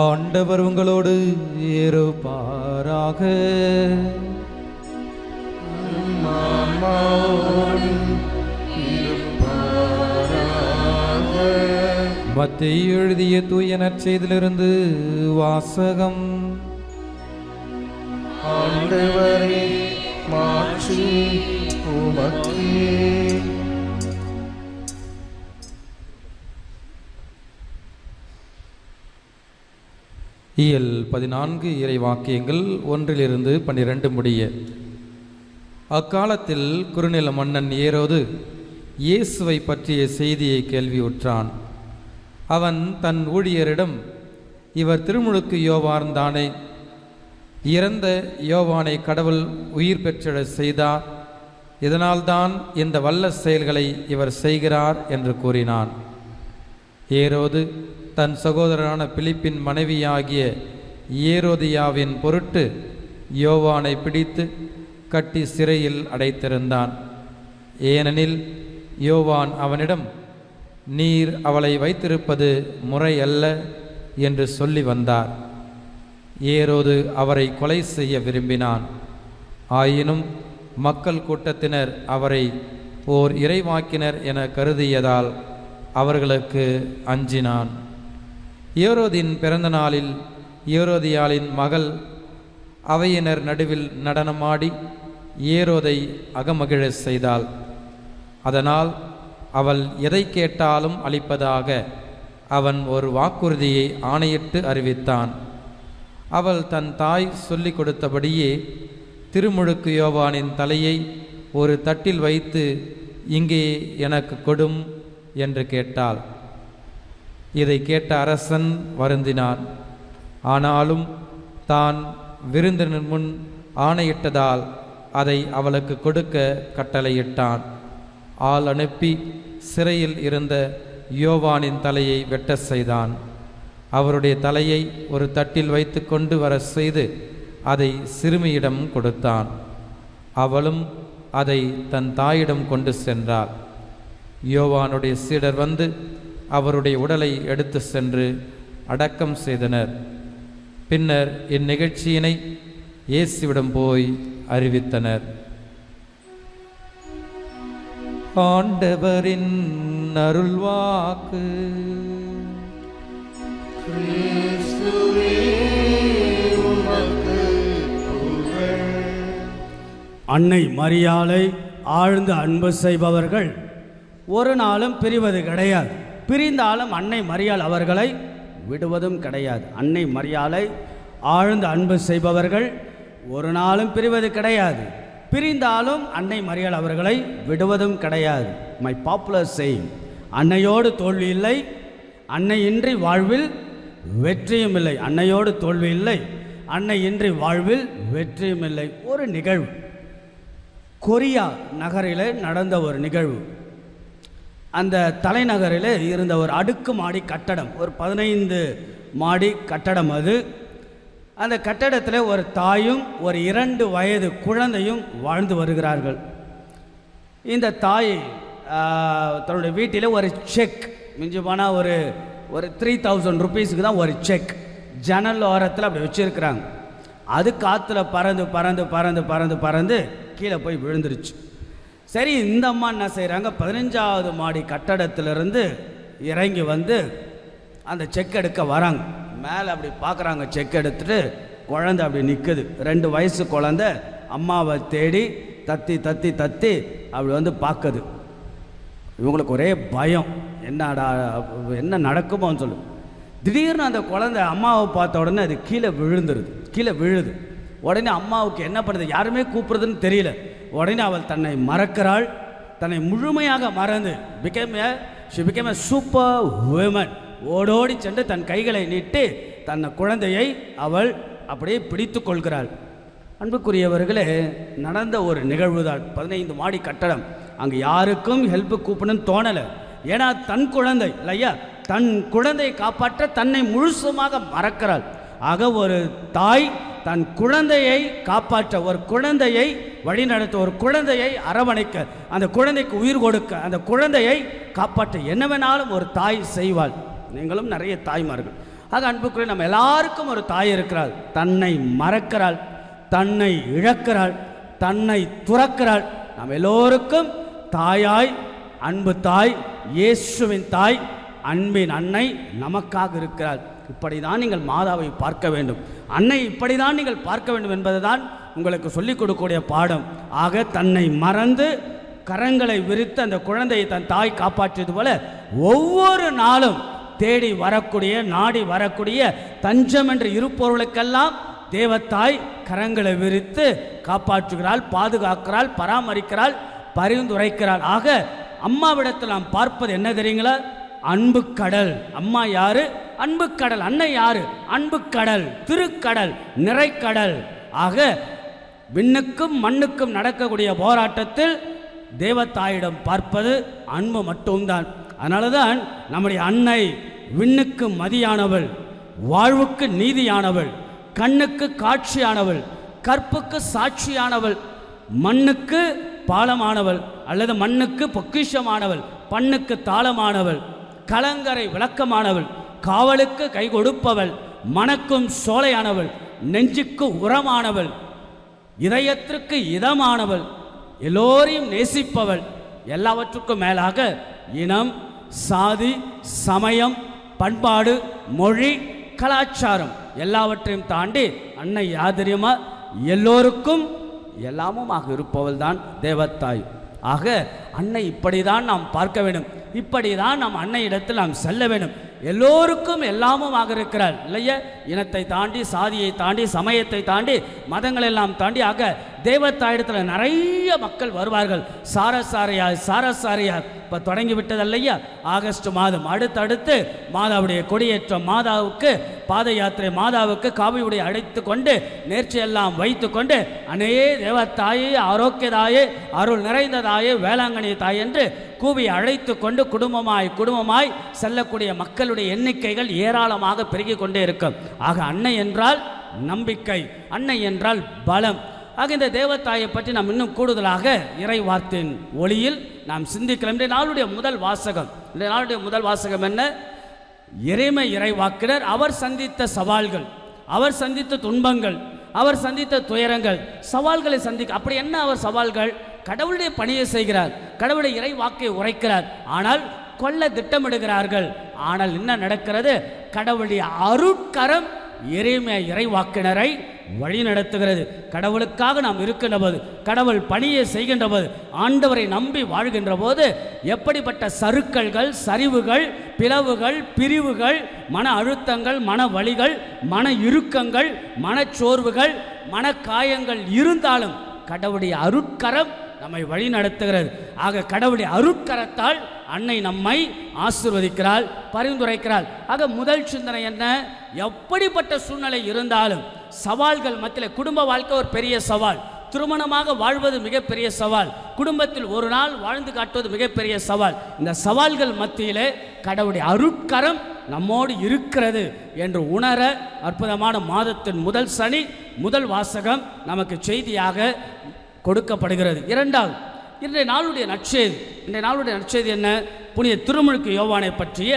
ஆண்டவர் உங்களோடு இருப்பாராக. மத்தேயு எழுதிய தூய நற்செய்தியிலிருந்து வாசகம். ஆண்டவரே மாட்சி உமக்கே. இயல் 14 இறை வாக்கியங்கள் 1-12 முடிய. அக்காலத்தில் குறுநில மன்னன் ஏரோது இயேசுவை பற்றிய செய்தியை கேள்வியுற்றான். அவன் தன் ஊழியரிடம், இவர் திருமுழுக்கு யோவான் தானே? இறந்த யோவானை கடவுள் உயிர் பெற்றெழச் செய்தார். இதனால்தான் இந்த வல்ல செயல்களை இவர் செய்கிறார் என்று கூறினான். ஏரோது தன் சகோதரரான பிலிப்பின் மனைவியாகிய ஏரோதியாவின் பொருட்டு யோவானை பிடித்து கட்டி சிறையில் அடைத்திருந்தான். ஏனெனில் யோவான் அவனிடம், நீர் அவளை வைத்திருப்பது முறையல்ல என்று சொல்லி வந்தார். ஏரோது அவரை கொலை செய்ய விரும்பினான். ஆயினும் மக்கள் கூட்டத்தினர் அவரை ஓர் இறைவாக்கினர் என கருதியதால் அவர்களுக்கு அஞ்சினான். ஏரோதின் பிறந்த நாளில் ஏரோதியாளின் மகள் அவையினர் நடுவில் நடனமாடி ஏரோதை அகமகிழச் செய்தாள். அதனால் அவள் எதை கேட்டாலும் அளிப்பதாக அவன் ஒரு வாக்குறுதியை ஆணையிட்டு அறிவித்தான். அவள் தன் தாய் சொல்லிக் கொடுத்தபடியே திருமுழுக்கு யோவானின் தலையை ஒரு தட்டில் வைத்து, இங்கே எனக்கு கொடும் என்று கேட்டாள். இதை கேட்ட அரசன் வருந்தினான். ஆனாலும் தான் விருந்தினர் முன் ஆணையிட்டதால் அதை அவளுக்கு கொடுக்க கட்டளையிட்டான். ஆள் அனுப்பி சிறையில் இருந்த யோவானின் தலையை வெட்ட செய்தான். அவருடைய தலையை ஒரு தட்டில் வைத்து கொண்டு வர செய்து அதை சிறுமியிடம் கொடுத்தான். அவளும் அதை தன் தாயிடம் கொண்டு சென்றாள். யோவானுடைய சீடர் வந்து அவருடைய உடலை எடுத்து சென்று அடக்கம் செய்தனர். பின்னர் இந்நிகழ்ச்சியினை இயேசுவிடம் போய் அறிவித்தனர். ஆண்டவரின் அருள்வாக்கு. அன்னை மரியாளை ஆழ்ந்த அன்பு செய்பவர்கள் ஒரு நாளும் பிரிவது கிடையாது. பிரிந்தாலும் அன்னை மரியாள் அவர்களை விடுவதும் கிடையாது. அன்னை மரியாளை ஆழ்ந்த அன்பு செய்பவர்கள் ஒரு நாளும் பிரிவது கிடையாது. பிரிந்தாலும் அன்னை மரியாள் அவர்களை விடுவதும் கிடையாது. மை பாப்புலர் சேயிங், அன்னையோடு தோல்வி இல்லை, அன்னையின்றி வாழ்வில் வெற்றியும் இல்லை. அன்னையோடு தோல்வி இல்லை, அன்னையின்றி வாழ்வில் வெற்றியும் இல்லை. ஒரு நிகழ்வு கொரியா நகரில் நடந்த ஒரு நிகழ்வு. அந்த தலைநகரில் இருந்த ஒரு அடுக்குமாடி கட்டடம், ஒரு 15 மாடி கட்டடம். அது அந்த கட்டடத்தில் ஒரு தாயும் ஒரு 2 வயது குழந்தையும் வாழ்ந்து வருகிறார்கள். இந்த தாய் தன்னுடைய வீட்டில் ஒரு செக், மிஞ்சி போனால் ஒரு 3000 ருபீஸுக்கு தான் ஒரு செக் ஜன்னல் ஓரத்தில் அப்படி வச்சுருக்குறாங்க. அது காற்றுல பறந்து பறந்து பறந்து பறந்து பறந்து கீழே போய் விழுந்துருச்சு. சரி, இந்த அம்மா என்ன செய்கிறாங்க, 15வது மாடி கட்டடத்திலிருந்து இறங்கி வந்து அந்த செக் எடுக்க வராங்க. மேலே அப்படி பார்க்குறாங்க, செக் எடுத்துட்டு குழந்தை அப்படி நிற்குது. 2 வயசு குழந்தை அம்மாவை தேடி தத்தி தத்தி தத்தி அப்படி வந்து பார்க்குது. இவங்களுக்கு ஒரே பயம், என்னடா என்ன நடக்குமோன்னு சொல்லு. திடீர்னு அந்த குழந்தை அம்மாவை பார்த்த உடனே அது கீழே விழுது. உடனே அம்மாவுக்கு என்ன பண்ணுறது, யாருமே கூப்பிடுறதுன்னு தெரியல. உடனே அவள் தன்னை மறக்கிறாள். தன்னை முழுமையாக மறந்து she became a super woman. ஓடோடி சென்று தன் கைகளை நீட்டி தன் குழந்தையை அவள் அப்படியே பிடித்து கொள்கிறாள். அன்புக்குரியவர்களே, நடந்த ஒரு நிகழ்வு தான். 15 மாடி கட்டடம். அங்கே யாருக்கும் ஹெல்ப் கூப்பிடணும்னு தோணலை. ஏன்னா தன் குழந்தை இல்லையா, தன் குழந்தையை காப்பாற்ற தன்னை முழுசுமாக மறக்கிறாள். ஆக ஒரு தாய் தன் குழந்தையை காப்பாற்ற, ஒரு குழந்தையை வழிநடத்த, ஒரு குழந்தையை அரவணைக்க, அந்த குழந்தைக்கு உயிர் கொடுக்க, அந்த குழந்தையை காப்பாற்ற என்ன வேணாலும் ஒரு தாய் செய்வாள். நீங்களும் நிறைய தாய்மார்கள். ஆக அன்புக்குரிய நம்ம எல்லாருக்கும் ஒரு தாய் இருக்கிறாள். தன்னை மறக்கிறாள், தன்னை இழக்கிறாள், தன்னை துறக்கிறாள். நாம் எல்லோருக்கும் தாயாய், அன்பு தாய், இயேசுவின் தாய், அன்பின் அன்னை நமக்காக இருக்கிறாள். இப்படி தான் நீங்கள் மாதாவை பார்க்க வேண்டும், அன்னை இப்படி தான் நீங்கள் பார்க்க வேண்டும் என்பது தான் உங்களுக்கு சொல்லிக் கொடுக்கக்கூடிய பாடம். ஆக தன்னை மறந்து கரங்களை விரித்து அந்த குழந்தையை தன் தாய் காப்பாற்றியது போல ஒவ்வொரு நாளும் தேடி வரக்கூடிய, நாடி வரக்கூடிய, தஞ்சம் என்று இருப்பவர்களுக்கெல்லாம் தேவத்தாய் கரங்களை விரித்து காப்பாற்றுகிறாள், பாதுகாக்கிறாள், பராமரிக்கிறாள், பரிந்துரைக்கிறாள். ஆக அம்மாவிடத்தில் நாம் பார்ப்பது என்ன தெரியுங்களா? அன்பு கடல். அம்மா யாரு? அன்பு கடல். அன்னை யாரு? அன்பு கடல், திருக்கடல், நிறைக்கடல். ஆக விண்ணுக்கும் மண்ணுக்கும் நடக்கக்கூடிய போராட்டத்தில் தேவத்தாயிடம் பார்ப்பது அன்பு மட்டும்தான். அதனால தான் நம்முடைய அன்னை விண்ணுக்கு மதியானவள், வாழ்வுக்கு நீதியானவள், கண்ணுக்கு காட்சியானவள், கற்புக்கு சாட்சியானவள், மண்ணுக்கு பாலமானவள் அல்லது மண்ணுக்கு பொக்கிஷமானவள், பண்ணுக்கு தாளமானவள், கலங்கரை விளக்கமானவள், காவலுக்கு கை கொடுப்பவள், மனக்கும் சோலையானவள், நெஞ்சுக்கு உரமானவள், இதயத்திற்கு இதமானவள், எல்லோரையும் நேசிப்பவள், எல்லாவற்றுக்கும் மேலாக இனம், சாதி, சமயம், பண்பாடு, மொழி, கலாச்சாரம் எல்லாவற்றையும் தாண்டி அன்னை யார் தெரியுமா? எல்லோருக்கும் எல்லாமுமாக இருப்பவள் தான் தேவத்தாய். ஆக அன்னை இப்படிதான் நாம் பார்க்க வேண்டும், இப்படிதான் நாம் அன்னை இடத்தில் நாம் செல்ல வேண்டும். எல்லோருக்கும் எல்லாமுமாக இருக்கிறாள் இல்லையா? இனத்தை தாண்டி, சாதியை தாண்டி, சமயத்தை தாண்டி, மதங்கள் எல்லாம் தாண்டி. ஆக தேவத்தாயிடத்தில் நிறைய மக்கள் வருவார்கள். சாரசாரியார் இப்போ தொடங்கி விட்டது இல்லையா? ஆகஸ்ட் மாதம் அடுத்தடுத்து மாதாவுடைய கொடியேற்றம், மாதாவுக்கு பாத யாத்திரை, மாதாவுக்கு காவியுடைய அழைத்து கொண்டு நேர்ச்சியெல்லாம் வைத்து கொண்டு அனே தேவத்தாயே, ஆரோக்கியதாயே, அருள் நிறைந்ததாயே, வேளாங்கண்ணி தாய் என்று கூவி அழைத்து கொண்டு குடும்பமாய் செல்லக்கூடிய மக்களுடைய எண்ணிக்கைகள் ஏராளமாக பெருகி கொண்டே இருக்கும். ஆக அன்னை என்றால் நம்பிக்கை, அன்னை என்றால் பலம். ஆக இந்த தேவத்தாயை பற்றி நாம் இன்னும் கூடுதலாக இறை வார்த்தையின் ஒளியில் நாம் சிந்திக்கலாம். இன்றைய நாளுடைய முதல் வாசகம் என்ன? எரேமியா இறைவாக்கினர் அவர் சந்தித்த சவால்கள், அவர் சந்தித்த துன்பங்கள், அவர் சந்தித்த துயரங்கள், சவால்களை அப்படி என்ன அவர் சவால்கள்? கடவுளுடைய பணியை செய்கிறார், கடவுளுடைய இறை வாக்கை உரைக்கிறார், ஆனால் கொல்ல திட்டமிடுகிறார்கள். ஆனால் என்ன நடக்கிறது? கடவுளுடைய அருட்கரம் எரேமியா இறைவாக்கினரை வழி நடத்துகிறது. கடவுளுக்காக நாம் இருக்கின்ற போது, கடவுள் பணியை செய்கின்ற போது, ஆண்டவரை நம்பி வாழ்கின்ற போது எப்படிப்பட்ட சறுக்கல்கள், சரிவுகள், பிளவுகள், பிரிவுகள், மன அழுத்தங்கள், மன வலிகள், மன இறுக்கங்கள், மனச்சோர்வுகள், மனக்காயங்கள் இருந்தாலும் கடவுளுடைய அருட்கரம் நம்மை வழி நடத்துகிறது. ஆக கடவுளுடைய அருட்கரத்தால் அன்னை நம்மை ஆசீர்வதிக்கிறாள், பரிந்துரைக்கிறாள். ஆக முதல் சிந்தனை என்ன? எப்படிப்பட்ட சூழ்நிலை இருந்தாலும் சவால்கள் மத்தியில், குடும்ப வாழ்க்கை ஒரு பெரிய சவால், திருமணமாக வாழ்வது மிகப்பெரிய சவால், குடும்பத்தில் ஒரு நாள் வாழ்ந்து காட்டுவது மிகப்பெரிய சவால். இந்த சவால்கள் மத்தியிலே கடவுளுடைய அருட்கரம் நம்மோடு இருக்கிறது என்று உணர அற்புதமான மாதத்தின் முதல் சனி, முதல் வாசகம் நமக்கு செய்தியாக கொடுக்கப்படுகிறது. இரண்டாவது, இன்றைய நாளுடைய நற்செய்தி இந்த நாளுடைய நற்செய்தி என்ன? புனித திருமுழுக்கு யோவானை பற்றிய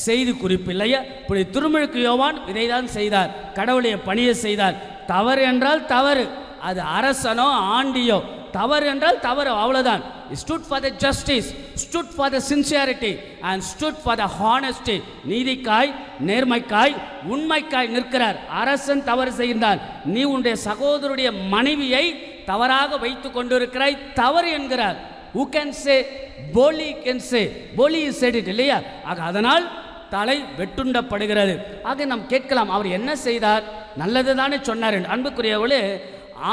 செய்தி குறிப்பு இல்லையா? புனித திருமுழுக்கு யோவான் இதைதான் செய்தார், கடவுளுடைய பணியை செய்தார். தவறு என்றால் தவறு, அது அரசனோ ஆண்டியோ, தவறு என்றால் தவறு, அவ்வளவுதான். stood for the justice, stood for the sincerity and stood for the honesty. நீதிக்காய், நேர்மைக்காய், உண்மைக்காய் நிற்கிறார். அரசன் தவறு செய்கிறான், நீ உன்னுடைய சகோதரருடைய மனைவியை தவறாக வைத்து கொண்டிருக்கிறாய், தவறு என்கிறார். who can say? போலி can say. போலி said it இல்லையா? அதனால் தலை வெட்டுண்டப்படுகிறது. ஆக நாம் கேட்கலாம், அவர் என்ன செய்தார்? நல்லது தானே சொன்னார். அன்புக்குரியவர்களே,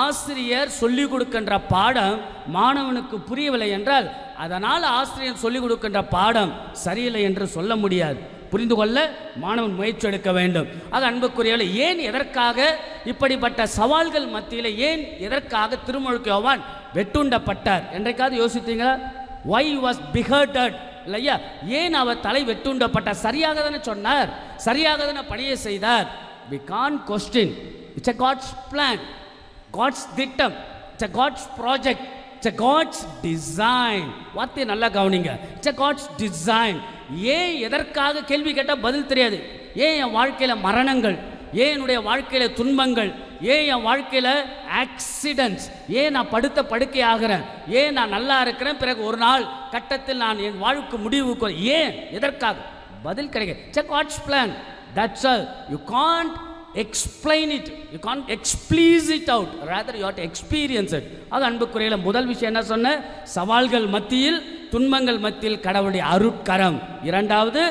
ஆசிரியர் சொல்லிக் கொடுக்கின்ற பாடம் மாணவனுக்கு புரியவில்லை என்றால் அதனால் ஆசிரியர் சொல்லிக் கொடுக்கின்ற பாடம் சரியில்லை என்று சொல்ல முடியாது. புரிந்து கொள்ள மாணவன் முயற்சி எடுக்க வேண்டும். ஆக அன்புக்குரியவர்களே, ஏன் எதற்காக இப்படிப்பட்ட சவால்கள் மத்தியில் ஏன் எதற்காக திருமுழுக்கு யோவான் வெட்டுண்டப்பட்டார் என்றைக்காவது யோசித்தீங்களா? why was beheaded இல்லையா? ஏன் அவர் தலை வெட்டுண்டப்பட்டார்? சரியாக தானே சொன்னார், சரியாக தானே பணியை செய்தார். we can't question. it's a God's plan, God's திட்டம், it's a God's project, it's a God's design. வார்த்தையை நல்லா கவனிங்க. it's a God's design. ஏன் எதற்காக கேள்வி கேட்டால் பதில் தெரியாது. ஏன் என் வாழ்க்கையில் மரணங்கள், ஏன் என்னுடைய வாழ்க்கையில் துன்பங்கள், ஏன் என் வாழ்க்கையில் ஆக்சிடென்ட்ஸ், ஏன் நான் படுத்த படுக்கை ஆகிறேன், ஏன் நான் நல்லா இருக்கிறேன், பிறகு ஒரு நாள் கட்டத்தில் நான் என் வாழ்க்கை முடிவுக்கு ஏன் எதற்காக பதில் கிடைக்க. it's a God's plan, that's all. you can't explain it, you can't explicit out, rather you have to experience it. ஆக அன்புக்குரியல முதல் விஷயம் என்ன சொன்ன? சவால்கள் மத்தியில், துன்பங்கள் மத்தியில் கடவுளுடைய அருட்கரம். இரண்டாவது,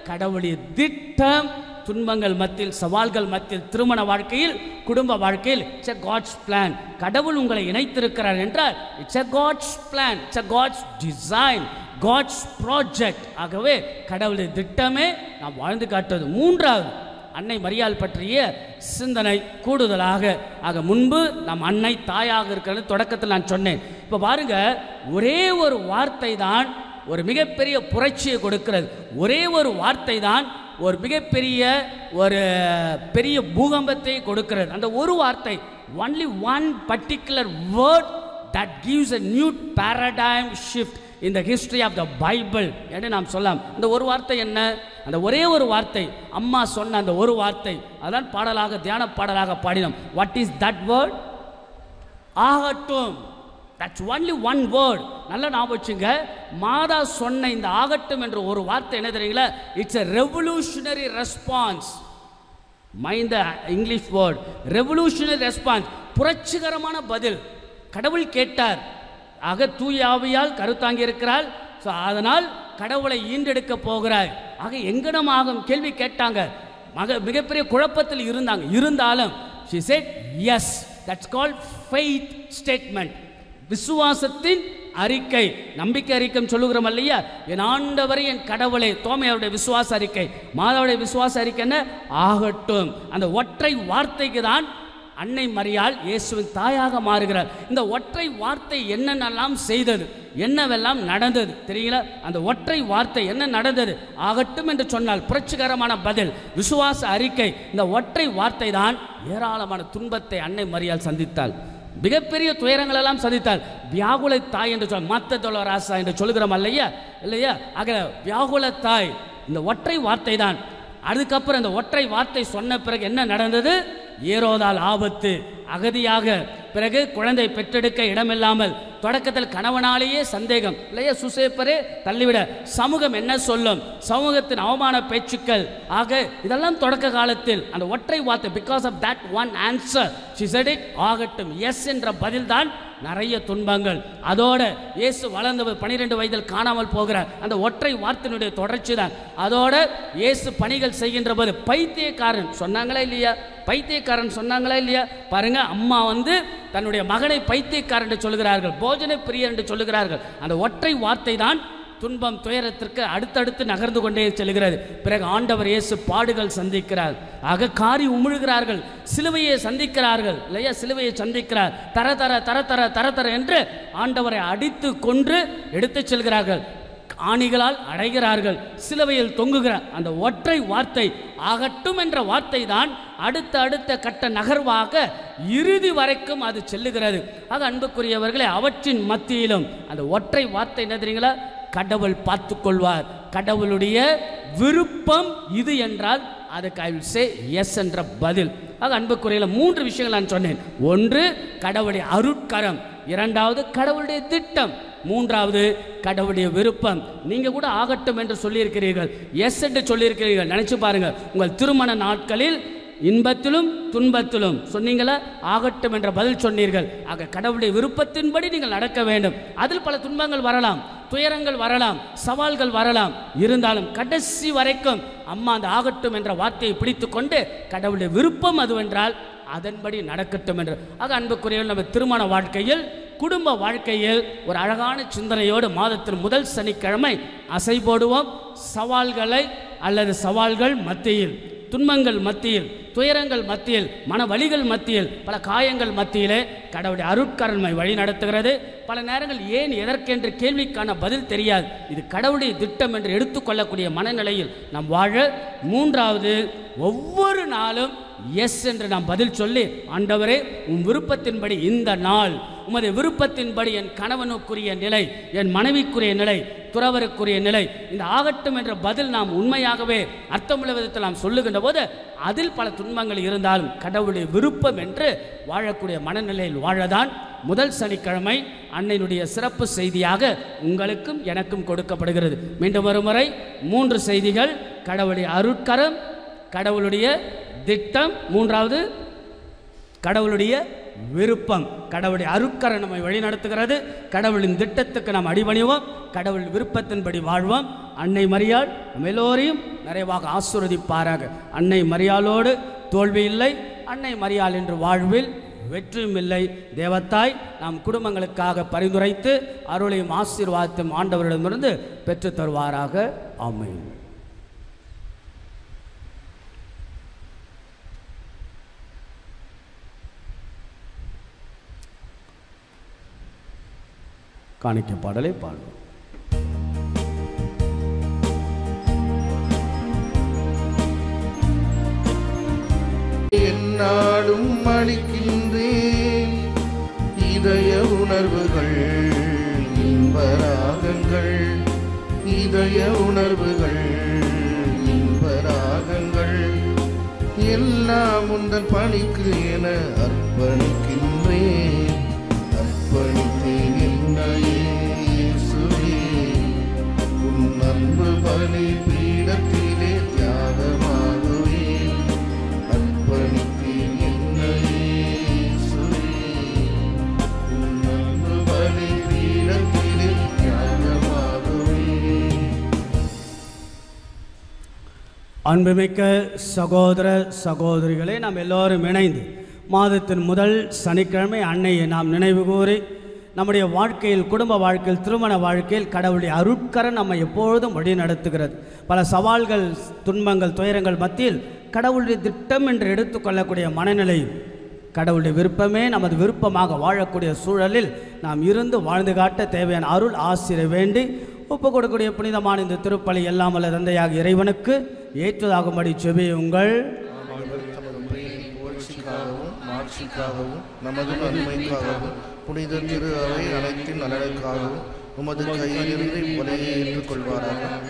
கடவுளுடைய திட்டம். துன்பங்கள் மத்தியில், சவால்கள் மத்தியில், திருமண வாழ்க்கையில், குடும்ப வாழ்க்கையில் it's a God's plan. கடவுள் உங்களை இணைத்திருக்கிறார் என்றால் it's a God's plan, it's a God's design, God's project. ஆகவே கடவுளுடைய திட்டமே நாம் வாழ்ந்து காட்டுவது. மூன்றாவது, அன்னை மரியாள் பற்றிய சிந்தனை கூடுதலாக. ஆக முன்பு நம் அன்னை தாயாக இருக்கிறது தொடக்கத்தில் நான் சொன்னேன். இப்போ பாருங்க, ஒரே ஒரு வார்த்தை தான் ஒரு மிகப்பெரிய புரட்சியை கொடுக்கிறது. ஒரே ஒரு வார்த்தை தான் ஒரு மிகப்பெரிய பெரிய பூகம்பத்தை கொடுக்கிறது. அந்த ஒரு வார்த்தை, only one particular word that gives a new paradigm shift in the history of the Bible என்று நாம் சொல்லலாம். அந்த ஒரு வார்த்தை என்ன? அந்த ஒரே ஒரு வார்த்தை, அம்மா சொன்ன அந்த ஒரு வார்த்தை, அதான் பாடலாக, தியான பாடலாக பாடினோம். what is that word? ஆகட்டும். that's only one word. நல்லா ஞாபகம் வச்சுங்க. மாதா சொன்ன இந்த ஆகட்டும் என்ற ஒரு வார்த்தை என்ன தெரியுங்களா? it's a revolutionary response. mind the English word, revolutionary response. புரட்சிகரமான பதில். கடவுள் கேட்டார். ஆக தூய ஆவியால் கருத்தாங்கி இருக்கிறாள், ஸோ அதனால் கடவுளை ஈண்டெடுக்க போகிறாய். ஆக எங்கனமாகும் கேள்வி கேட்டாங்க. மிகப்பெரிய குழப்பத்தில் இருந்தாங்க. இருந்தாலும் she said yes. that's called faith statement. விசுவாசத்தின் அறிக்கை, நம்பிக்கை அறிக்கை சொல்லுகிறோம் இல்லையா? என் ஆண்டவரை, என் கடவுளை, தோமையாருடைய விசுவாச அறிக்கை, மாதாவுடைய விசுவாச அறிக்கை என்ன? ஆகட்டும். அந்த ஒற்றை வார்த்தைக்கு தான் அன்னை மரியாள் இயேசுவின் தாயாக மாறுகிறார். இந்த ஒற்றை வார்த்தை என்னென்னலாம் செய்தது, என்னவெல்லாம் நடந்தது தெரியுங்களா? அந்த ஒற்றை வார்த்தை என்ன நடந்தது? ஆகட்டும் என்று சொன்னால் புரட்சிகரமான பதில், விசுவாச அறிக்கை. இந்த ஒற்றை வார்த்தை தான் ஏராளமான துன்பத்தை அன்னை மரியாள் சந்தித்தாள். மிகப்பெரிய துயரங்கள் எல்லாம் சந்தித்தாள். வியாகுல தாய் என்று சொல், மத்த தொலராசா என்று சொல்லுகிறோம் இல்லையா? இல்லையா? ஆக வியாகுல தாய், இந்த ஒற்றை வார்த்தை தான். அதுக்கப்புறம் இந்த ஒற்றை வார்த்தை சொன்ன பிறகு என்ன நடந்தது? ஏரோதால் ஆபத்து, அகதியாக, பிறகு குழந்தை பெற்றெடுக்க இடமில்லாமல், தொடக்கத்தில் கணவனாலேயே சந்தேகம் இல்லையா? சுசேப்பரே தள்ளிவிட, சமூகம் என்ன சொல்லும், சமூகத்தின் அவமான பேச்சுக்கள். ஆக இதெல்லாம் தொடக்க காலத்தில் அந்த ஒற்றை வார்த்தை, because of that one answer she said it, ஆகட்டும், எஸ் என்ற பதில் தான் நிறைய துன்பங்கள். அதோட இயேசு வளர்ந்தவர் 12 வயதில் காணாமல் போகிறார். அந்த ஒற்றை வார்த்தையினுடைய தொடர்ச்சி தான். அதோட இயேசு பணிகள் செய்கின்ற போது பைத்தியக்காரன் சொன்னாங்களா இல்லையா? பைத்தியக்காரன் சொன்னாங்களா இல்லையா? பாருங்க, அம்மா வந்து தன்னுடைய மகனை பைத்தியக்காரன் என்று சொல்லுகிறார்கள், போஜன பிரியர் என்று சொல்லுகிறார்கள். அந்த ஒற்றை வார்த்தை தான் துன்பம், துயரத்திற்கு அடுத்தடுத்து நகர்ந்து கொண்டே செல்கிறது. பிறகு ஆண்டவர் இயேசு பாடுகள் சந்திக்கிறார். ஆக காரி உமிழ்கிறார்கள், சிலுவையை சந்திக்கிறார்கள் இல்லையா? சிலுவையை சந்திக்கிறார். தர தர தர தர தர தர என்று ஆண்டவரை அடித்து கொன்று எடுத்து செல்கிறார்கள். ஆணிகளால் அடைகிறார்கள், சிலுவையில் தொங்குகிறார். அந்த ஒற்றை வார்த்தை ஆகட்டும் என்ற வார்த்தை தான் அடுத்த அடுத்த கட்ட நகர்வாக இறுதி வரைக்கும் அது செல்லுகிறது. ஆக அன்புக்குரியவர்களே, அவற்றின் மத்தியிலும் அந்த ஒற்றை வார்த்தை என்ன தெரியுங்களா? கடவுள் பார்த்து கொள்வார். கடவுளுடைய விருப்பம் இது என்றால் அதுக்கு ஐ வில் சே எஸ் என்ற பதில். ஆக அன்புக்குறையில 3 விஷயங்கள் நான் சொன்னேன். ஒன்று கடவுளுடைய அருட்கரம், இரண்டாவது கடவுளுடைய திட்டம், மூன்றாவது கடவுளுடைய விருப்பம். நீங்க கூட ஆகட்டும் என்று சொல்லியிருக்கிறீர்கள், எஸ் என்று சொல்லியிருக்கிறீர்கள். நினைச்சு பாருங்க, உங்கள் திருமண நாட்களில் இன்பத்திலும் துன்பத்திலும் சொன்னீங்களா, ஆகட்டும் என்ற பதில் சொன்னீர்கள். ஆக கடவுளுடைய விருப்பத்தின்படி நீங்கள் நடக்க வேண்டும். அதில் பல துன்பங்கள் வரலாம், துயரங்கள் வரலாம், சவால்கள் வரலாம். இருந்தாலும் கடைசி வரைக்கும் அம்மா அந்த ஆகட்டும் என்ற வார்த்தையை பிடித்து கொண்டு கடவுளுடைய விருப்பம் அதுவென்றால் அதன்படி நடக்கட்டும் என்று. ஆக அன்புக்குரியவர்கள், நம்ம திருமண வாழ்க்கையில், குடும்ப வாழ்க்கையில் ஒரு அழகான சிந்தனையோடு மாதத்தின் முதல் சனிக்கிழமை அசை போடுவோம். சவால்களை அல்லது சவால்கள் மத்தியில், துன்பங்கள் மத்தியில், துயரங்கள் மத்தியில், மன வலிகள் மத்தியில், பல காயங்கள் மத்தியிலே கடவுளுடைய அருட்கரண்மை வழி நடத்துகிறது. பல நேரங்கள் ஏன் எதற்கென்று கேள்விக்கான பதில் தெரியாது. இது கடவுளுடைய திட்டம் என்று எடுத்துக்கொள்ளக்கூடிய மனநிலையில் நாம் வாழ. மூன்றாவது, ஒவ்வொரு நாளும் எஸ் என்று நாம் பதில் சொல்லி, ஆண்டவரே உன் விருப்பத்தின்படி இந்த நாள், உமது விருப்பத்தின்படி என் கணவனுக்குரிய நிலை, என் மனைவிக்குரிய நிலை, துறவருக்குரிய நிலை, இந்த ஆகட்டும் என்ற பதில் நாம் உண்மையாகவே அர்த்தமுள்ள விதத்தில் நாம் சொல்லுகின்ற போது அதில் பல துன்பங்கள் இருந்தாலும் கடவுளுடைய விருப்பம் என்று வாழக்கூடிய மனநிலையில் வாழதான் முதல் சனிக்கிழமை அன்னையினுடைய சிறப்பு செய்தியாக உங்களுக்கும் எனக்கும் கொடுக்கப்படுகிறது. மீண்டும் ஒருமுறை 3 செய்திகள்: கடவுளுடைய அருட்கரம், கடவுளுடைய திட்டம், மூன்றாவது கடவுளுடைய விருப்பம். கடவுளுடைய அருட்கரம் நம்மை வழிநடத்துகிறது. கடவுளின் திட்டத்துக்கு நாம் அடிபணிவோம், கடவுள் விருப்பத்தின்படி வாழ்வோம். அன்னை மரியாள் நம்ம எல்லோரையும் நிறைவாக ஆசீர்வதிப்பாராக. அன்னை மரியாளோடு தோல்வி இல்லை, அன்னை மரியாள் என்று வாழ்வில் வெற்றியும் இல்லை. தேவத்தாய் நாம் குடும்பங்களுக்காக பரிந்துரைத்து அருளையும் ஆசீர்வாதத்தையும் ஆண்டவரிடமிருந்து பெற்று தருவாராக. ஆமென். காணிக்கை பாடலை பாடுவோம். என்னாலும் அளிக்கின்றேன் இதய உணர்வுகள், இன்பராகங்கள், இதய உணர்வுகள், இன்பராகங்கள் எல்லாம் உந்தன் பணிக்கு என அர்ப்பணிக்கின்றேன். அர்ப்பணித்தேன் என்னையே இயேசுவே, உன் அன்பு பலி பீடத்திலே தியாகமாகுவேன். அர்ப்பணித்தேன் என்னையே இயேசுவே, உன் அன்பு பலி பீடத்திலே தியாகமாகுவேன். அன்புமிக்க சகோதர சகோதரிகளே, நாம் எல்லோரும் இணைந்து மாதத்தின் முதல் சனிக்கிழமை அன்னையை நாம் நினைவு கூறி நம்முடைய வாழ்க்கையில், குடும்ப வாழ்க்கையில், திருமண வாழ்க்கையில் கடவுளுடைய அருட்கரம் நம்மை எப்பொழுதும் வழி நடத்துகிறது. பல சவால்கள், துன்பங்கள், துயரங்கள் மத்தியில் கடவுளுடைய திட்டம் என்று எடுத்துக்கொள்ளக்கூடிய மனநிலையில் கடவுளுடைய விருப்பமே நமது விருப்பமாக வாழக்கூடிய சூழலில் நாம் இருந்து வாழ்ந்து காட்ட தேவையான அருள் ஆசிரை வேண்டி ஒப்பு கொடுக்கக்கூடிய புனிதமான இந்த திருப்பலி எல்லாம் வல்ல தந்தையாக இறைவனுக்கு ஏற்றதாகும்படி செபியுங்கள். மாட்சிக்காகவும் நமது நன்மைக்காகவும் புனித திரு அவை அனைத்தின் நலனுக்காகவும் உமது கையிலிருந்து கொலையை ஏற்றுக்கொள்வாராக.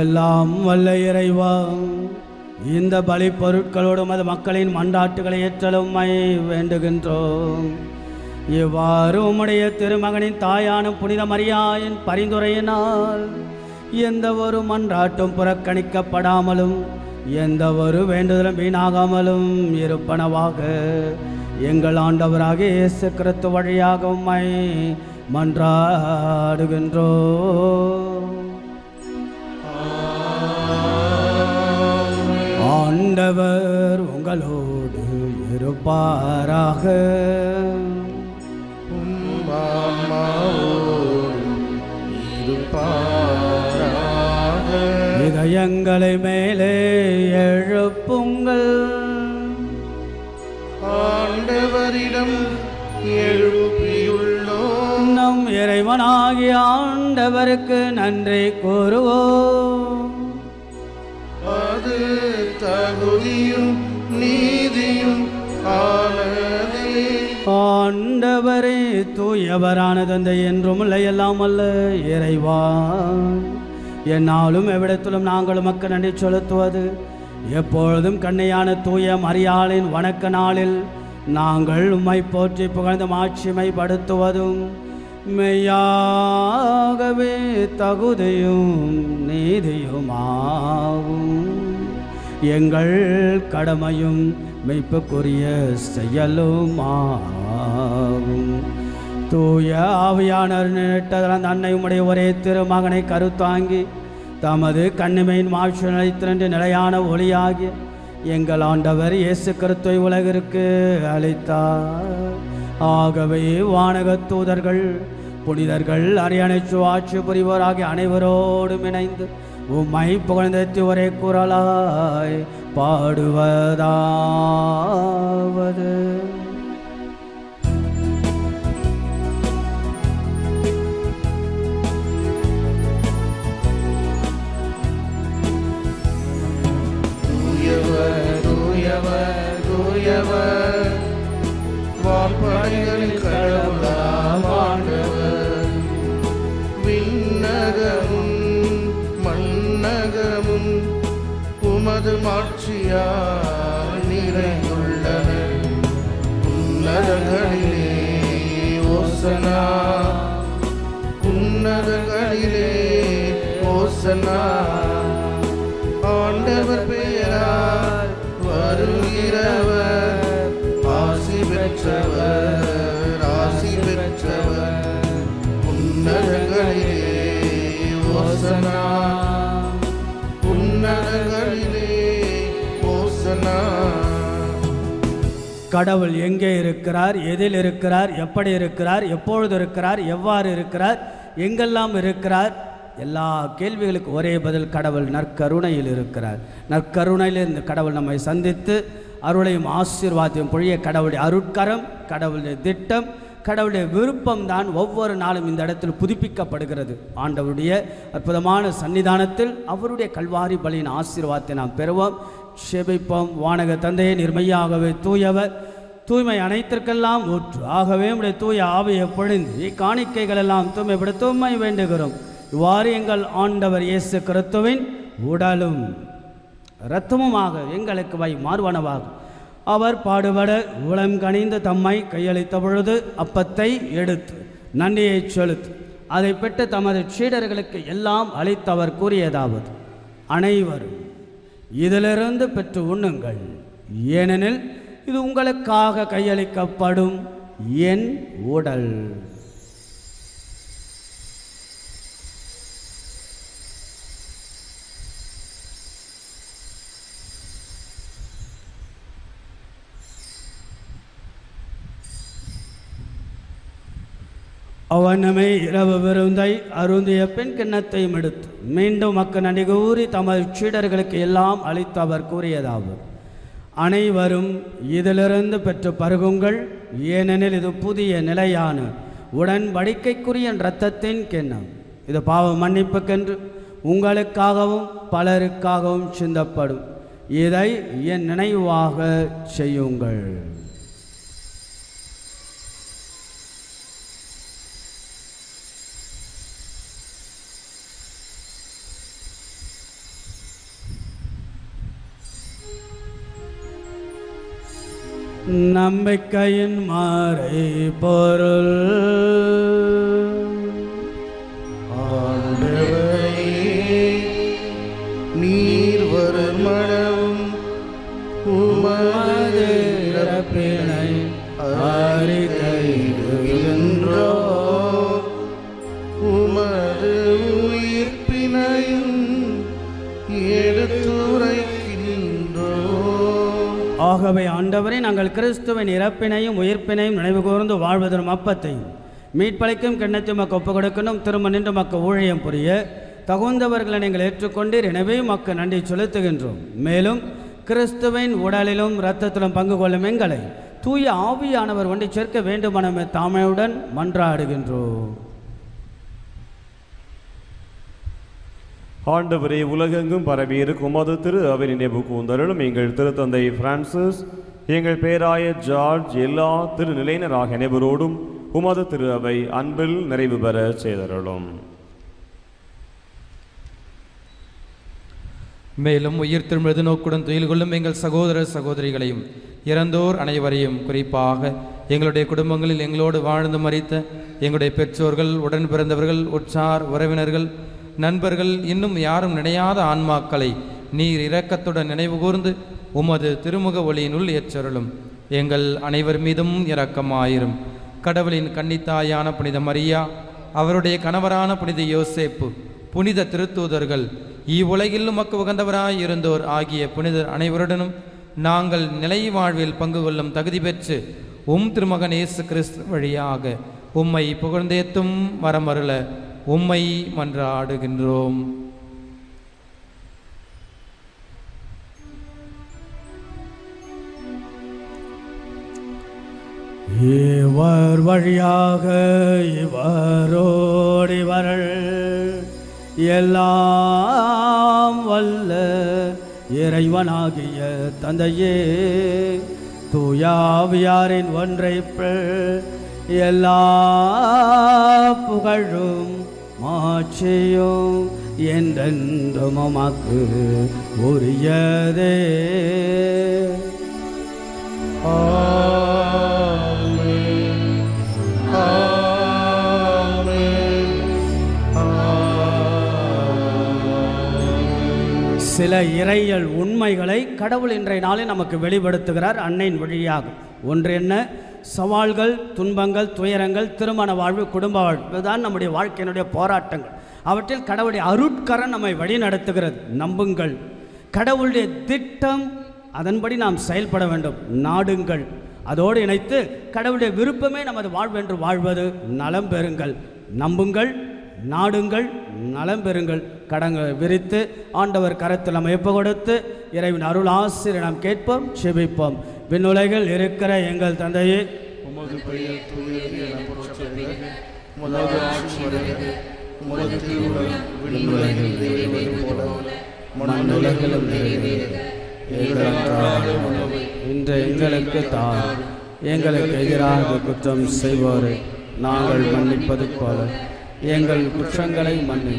எல்லாம் வல்ல இறைவா, இந்த பலி பொருட்களோடு உமது மக்களின் மன்றாட்டுகளை ஏற்றலும்மை வேண்டுகின்றோம். இவ்வாறு உம்முடைய திருமகனின் தாயான புனித மரியாயின் பரிந்துரையினால் எந்த ஒரு மன்றாட்டும் புறக்கணிக்கப்படாமலும் எந்த ஒரு வேண்டுதலும் வீணாகாமலும் இருப்பனவாக எங்கள் ஆண்டவராக இயேசு கிறிஸ்து வழியாக உம்மை மன்றாடுகின்றோம். ஆண்டவர் உங்களோடு இருப்பாராக. இதயங்களை மேலே எழுப்புங்கள். ஆண்டவரிடம் எழுப்பியுள்ளோம். நம் இறைவனாகிய ஆண்டவருக்கு நன்றி கூறுவோம். அது தகுதியும் நீதியும் ஆனதே. ஆண்டவரே தூயவரான தந்தை என்றும் இல்லை எல்லாம் அல்ல இறைவா, என்னாலும் எவ்விடத்திலும் நாங்கள் உமக்கு நன்றி செலுத்துவது எப்பொழுதும் கண்ணையான தூய மரியாளின் வணக்க நாளில் நாங்கள் உம்மை போற்றி புகழ்ந்து மாட்சிமைப்படுத்துவதும் மெய்யாகவே தகுதியும் நீதியுமாகும். எங்கள் கடமையும் மெய்ப்புக்குரிய செயலுமாகும். தூய ஆவியானவர் நினைட்டதன் அந்த அன்னை உம்முடைய ஒரே திருமகனை கருத்தாங்கி தமது கண்ணிமையின் மாட்சி நிலைத்திரண்டு நிலையான ஒளியாகிய எங்கள் ஆண்டவர் இயேசு கிறிஸ்துவை உலகிற்கு அளித்தார். ஆகவே வானகத் தூதர்கள் புனிதர்கள் அரியணைச்சு ஆட்சி புரிவோராகிய அனைவரோடும் இணைந்து உம்மை புகழ்ந்தெத்தி ஒரே குரலாய் பாடுவதாவது. தூயவர் தூயவர் வான்படைகளின் கடவுளாம் ஆண்டவர். விண்ணகமும் மண்ணகமும் உமது மாட்சியால் நிறைந்துள்ளன. உன்னதங்களிலே ஓசனா, உன்னதங்களிலே ஓசனா. ஆண்டவர் பெயரால் வருகிறவர் ஆசி பெற்றவர், ஆசி பெற்றவர். உன்னதங்களிலே ஓசனா, உன்னதங்களிலே ஓசனா. கடவுள் எங்கே இருக்கிறார், எதில் இருக்கிறார், எப்படி இருக்கிறார், எப்பொழுது இருக்கிறார், எவ்வாறு இருக்கிறார், எங்கெல்லாம் இருக்கிறார்? எல்லா கேள்விகளுக்கு ஒரே பதில், கடவுள் நற்கருணையில் இருக்கிறார். நற்கருணையில் இந்த கடவுள் நம்மை சந்தித்து அருளையும் ஆசீர்வாதத்தையும் பொழிய கடவுளுடைய அருட்கரம், கடவுளுடைய திட்டம், கடவுளுடைய விருப்பம் தான் ஒவ்வொரு நாளும் இந்த இடத்தில் புதுப்பிக்கப்படுகிறது. ஆண்டவருடைய அற்புதமான சன்னிதானத்தில் அவருடைய கல்வாரி பலியின் ஆசீர்வாதத்தை நாம் பெறுவோம், செபிப்போம். வானக தந்தையை நிர்மையாகவே தூயவர், தூய்மை அனைத்திற்கெல்லாம் ஊற்று. ஆகவே உடைய தூய ஆவியை பொழிந்து இக்காணிக்கைகள் எல்லாம் தூய்மைப்படுத்த உம்மை வேண்டுகிறோம். இவ்வாறு எங்கள் ஆண்டவர் இயேசு கிறிஸ்துவின் உடலும் இரத்தமுமாக எங்களுக்கு வை மார்வனவாக அவர் பாடுபட உளம் கனிந்து தம்மை கையளித்த பொழுது அப்பத்தை எடுத்து நன்றியை செலுத்து அதை பெற்று தமது சீடர்களுக்கு எல்லாம் அளித்தவர் கூறியதாவது, அனைவரும் இதிலிருந்து பெற்று உண்ணுங்கள், ஏனெனில் இது உங்களுக்காக கையளிக்கப்படும் என் உடல். அவனமே இரவு விருந்தை அருந்திய பின் கிண்ணத்தையும் எடுத்து மீண்டும் மக்க நன்றி கூறி தமது சீடர்களுக்கு எல்லாம் அளித்து அவர் கூறியதாவது, அனைவரும் இதிலிருந்து பெற்று பருகுங்கள், ஏனெனில் இது புதிய நிலையான உடன்படிக்கைக்குரிய இரத்தத்தின் கிண்ணம். இது பாவ மன்னிப்புக்கென்று உங்களுக்காகவும் பலருக்காகவும் சிந்தப்படும். இதை என் நினைவாக செய்யுங்கள். நம்பிக்கையின் மாறை பொருள். ஆண்டவரே, நீர் வரும் மனம் உமது இறப்பினை அறிக்கையிடுகின்றோ, உமது உயிர்ப்பினையும் எடுத்துரைக்கின்றோ. ஆகவே ஆண்டவரே, நாங்கள் கிறிஸ்துவின் இறப்பினையும் உயிர்ப்பினையும் நினைவு கூர்ந்து வாழ்வதன் அப்பத்தையும் மீட்பளிக்கும் கிண்ணத்தையும் மக்க ஒப்பு கொடுக்கணும். திரும்ப நின்று மக்க ஊழியம் புரிய தகுந்தவர்களை நீங்கள் ஏற்றுக்கொண்டீர், எனவே மக்க நன்றி செலுத்துகின்றோம். மேலும் கிறிஸ்துவின் உடலிலும் இரத்தத்திலும் பங்கு கொள்ளும் எங்களை தூய ஆவியானவர் ஒன்றி சேர்க்க வேண்டுமென தாமையுடன் மன்றாடுகின்றோம். ஆண்டவரே, உலகெங்கும் பரவியிருக்கும் உமது திரு அவை நினைவு கூந்தருளும் எங்கள் திருத்தந்தை பிரான்சிஸ், எங்கள் பேராய ஜார்ஜ் எல்லா திருநிலையினராக அனைவரோடும் உமது திரு அவை அன்பில் நிறைவு பெற செய்தருளும். மேலும் உயிர் திரும்பது நோக்குடன் துயில் கொள்ளும் எங்கள் சகோதர சகோதரிகளையும் இறந்தோர் அனைவரையும், குறிப்பாக எங்களுடைய குடும்பங்களில் எங்களோடு வாழ்ந்து மரித்த எங்களுடைய பெற்றோர்கள், உடன் பிறந்தவர்கள், உற்றார் உறவினர்கள், நண்பர்கள், இன்னும் யாரும் நினையாத ஆன்மாக்களை நீர் இரக்கத்துடன் நினைவு கூர்ந்து உமது திருமுக ஒளியினுள் ஏற்றருளும். எங்கள் அனைவர் மீதும் இரக்கமாயிரும். கடவுளின் கன்னித்தாயான புனித மரியா, அவருடைய கணவரான புனித யோசேப்பு, புனித திருத்தூதர்கள், இவ்வுலகில் உமக்கு உகந்தவராய் இருந்தோர் ஆகிய புனிதர் அனைவருடனும் நாங்கள் நிலை வாழ்வில் பங்கு கொள்ளும் தகுதி பெற்று திருமகன் இயேசு கிறிஸ்து வழியாக உம்மை புகழ்ந்தேத்தும் வரமருள உம்மை மன்றாடுகின்றோம். இவர் வழியாக இவரோடு இவர்கள் எல்லாம் வல்ல இறைவனாகிய தந்தையே, தூயாவியாரின் ஒன்றைப்பில் எல்லா புகழும் மாட்சியும் என்றென்றும் உமக்கு உரியதே. சில இறையியல் உண்மைகளை கடவுள் இன்றைய நாளில் நமக்கு வெளிப்படுத்துகிறார் அன்னையின் வழியாக. ஒன்று என்ன? சவால்கள், துன்பங்கள், துயரங்கள், திருமண வாழ்வு, குடும்ப வாழ்வு, இதுதான் நம்முடைய வாழ்க்கையினுடைய போராட்டங்கள். அவற்றில் கடவுளுடைய அருட்கரம் நம்மை வழி நடத்துகிறது. நம்புங்கள், கடவுளுடைய திட்டம், அதன்படி நாம் செயல்பட வேண்டும். நாடுங்கள், அதோடு இணைத்து கடவுளுடைய விருப்பமே நமது வாழ்வென்று வாழ்வது. நலம் பெறுங்கள், நம்புங்கள், நாடுங்கள், நலம் பெறுங்கள். கடங்களை விரித்து ஆண்டவர் கரத்தில் நம்ம எப்ப கொடுத்து இறைவன் அருள் ஆசிரியர் நாம் கேட்போம், செபிப்போம். விண்ணுலகில் இருக்கிற எங்கள் தந்தையே, உமது பெயர் தூயது என போற்றப்படுக. உமது ஆட்சி வருக. உமது திருவுளம் விண்ணுலகில் நிறைவேறுவது போல மண்ணுலகிலும் நிறைவேறுக. எங்கள் அன்றாட உணவை இன்று எங்களுக்கு தார். எங்களுக்கு எதிராக குற்றம் செய்வோரை நாங்கள் மன்னிப்பது போல எங்கள் குற்றங்களை மன்னி,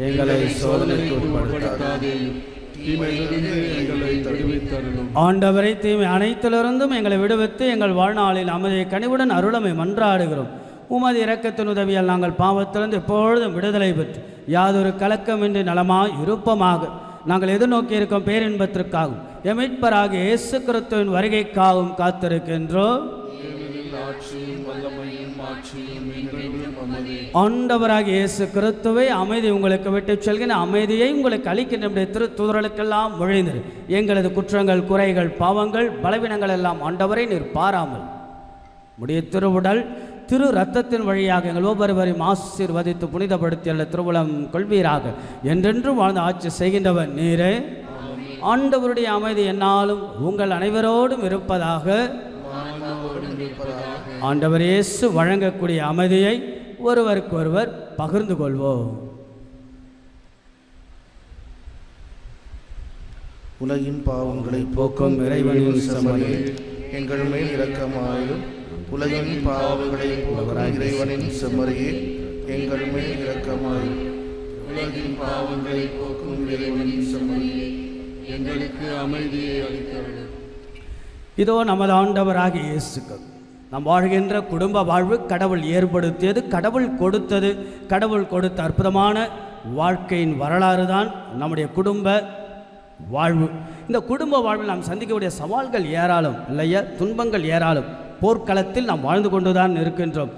எங்களை சோதனைக்கு உட்படுத்தாதேயும், தீமையிலிருந்து எங்களை தடுவித்தருளும். ஆண்டவரை தீமை அனைத்திலிருந்தும் எங்களை விடுவித்து எங்கள் வாழ்நாளில் அமைதியை கனிவுடன் அருளமை மன்றாடுகிறோம். உமது இரக்கத்தின் உதவியால் நாங்கள் பாவத்திலிருந்து எப்பொழுதும் விடுதலை பெற்று யாதொரு கலக்கமின்றி நலமாய் இருப்பமாக நாங்கள் எதிர்நோக்கி இருக்கும் பேரின்பத்திற்காகவும் எமிட்பராகிய இயேசு கிறிஸ்துவின் வருகைக்காகவும் காத்திருக்கின்றோம். ஆண்டவராகிய இயேசு கிறிஸ்துவை அமைதி உங்களுக்கு விட்டு செல்கிற அமைதியை உங்களுக்கு அளிக்கின்ற திருத்தூதர்களுக்கெல்லாம் மொழிந்தது. எங்களது குற்றங்கள், குறைகள், பாவங்கள், பலவீனங்கள் எல்லாம் ஆண்டவரை நீர் பாராமல் முடிய திருவுடல் திரு ரத்தத்தின் வழியாக எங்கள் ஒவ்வொருவரையும் ஆசீர்வதித்து புனிதப்படுத்தி அல்ல திருவுளம் கொள்வீராக. என்றென்றும் வாழ்ந்து ஆட்சி செய்கின்றவர் நீரே. ஆண்டவருடைய அமைதி என்னாலும் உங்கள் அனைவரோடும் இருப்பதாக. ஆண்டவர் இயேசு வழங்கக்கூடிய அமைதியை ஒருவருக்கு ஒருவர் பகிர்ந்து கொள்வோம். உலகின் பாவங்களை போக்கும் இறைவனின் செம்மறியே, எங்கள் மேல் இரக்கமாயிரும். உலகின் பாவங்களை போக்கும் இறைவனின் செம்மறியே, எங்கள் மேல் இரக்கமாயிரும். உலகின் பாவங்களை போக்கும் இறைவனின் செம்மறியே, எங்களுக்கு அமைதியை அளித்தருளும். இதோ நமது ஆண்டவராகிய இயேசு நாம் வாழ்கின்ற குடும்ப வாழ்வு கடவுள் ஏற்படுத்தியது, கடவுள் கொடுத்தது. கடவுள் கொடுத்த அற்புதமான வாழ்க்கையின் வரலாறு தான் நம்முடைய குடும்ப வாழ்வு. இந்த குடும்ப வாழ்வில் நாம் சந்திக்கக்கூடிய சவால்கள் ஏராளம் இல்லையா, துன்பங்கள் ஏராளம். போர்க்களத்தில் நாம் வாழ்ந்து கொண்டுதான் இருக்கின்றோம்.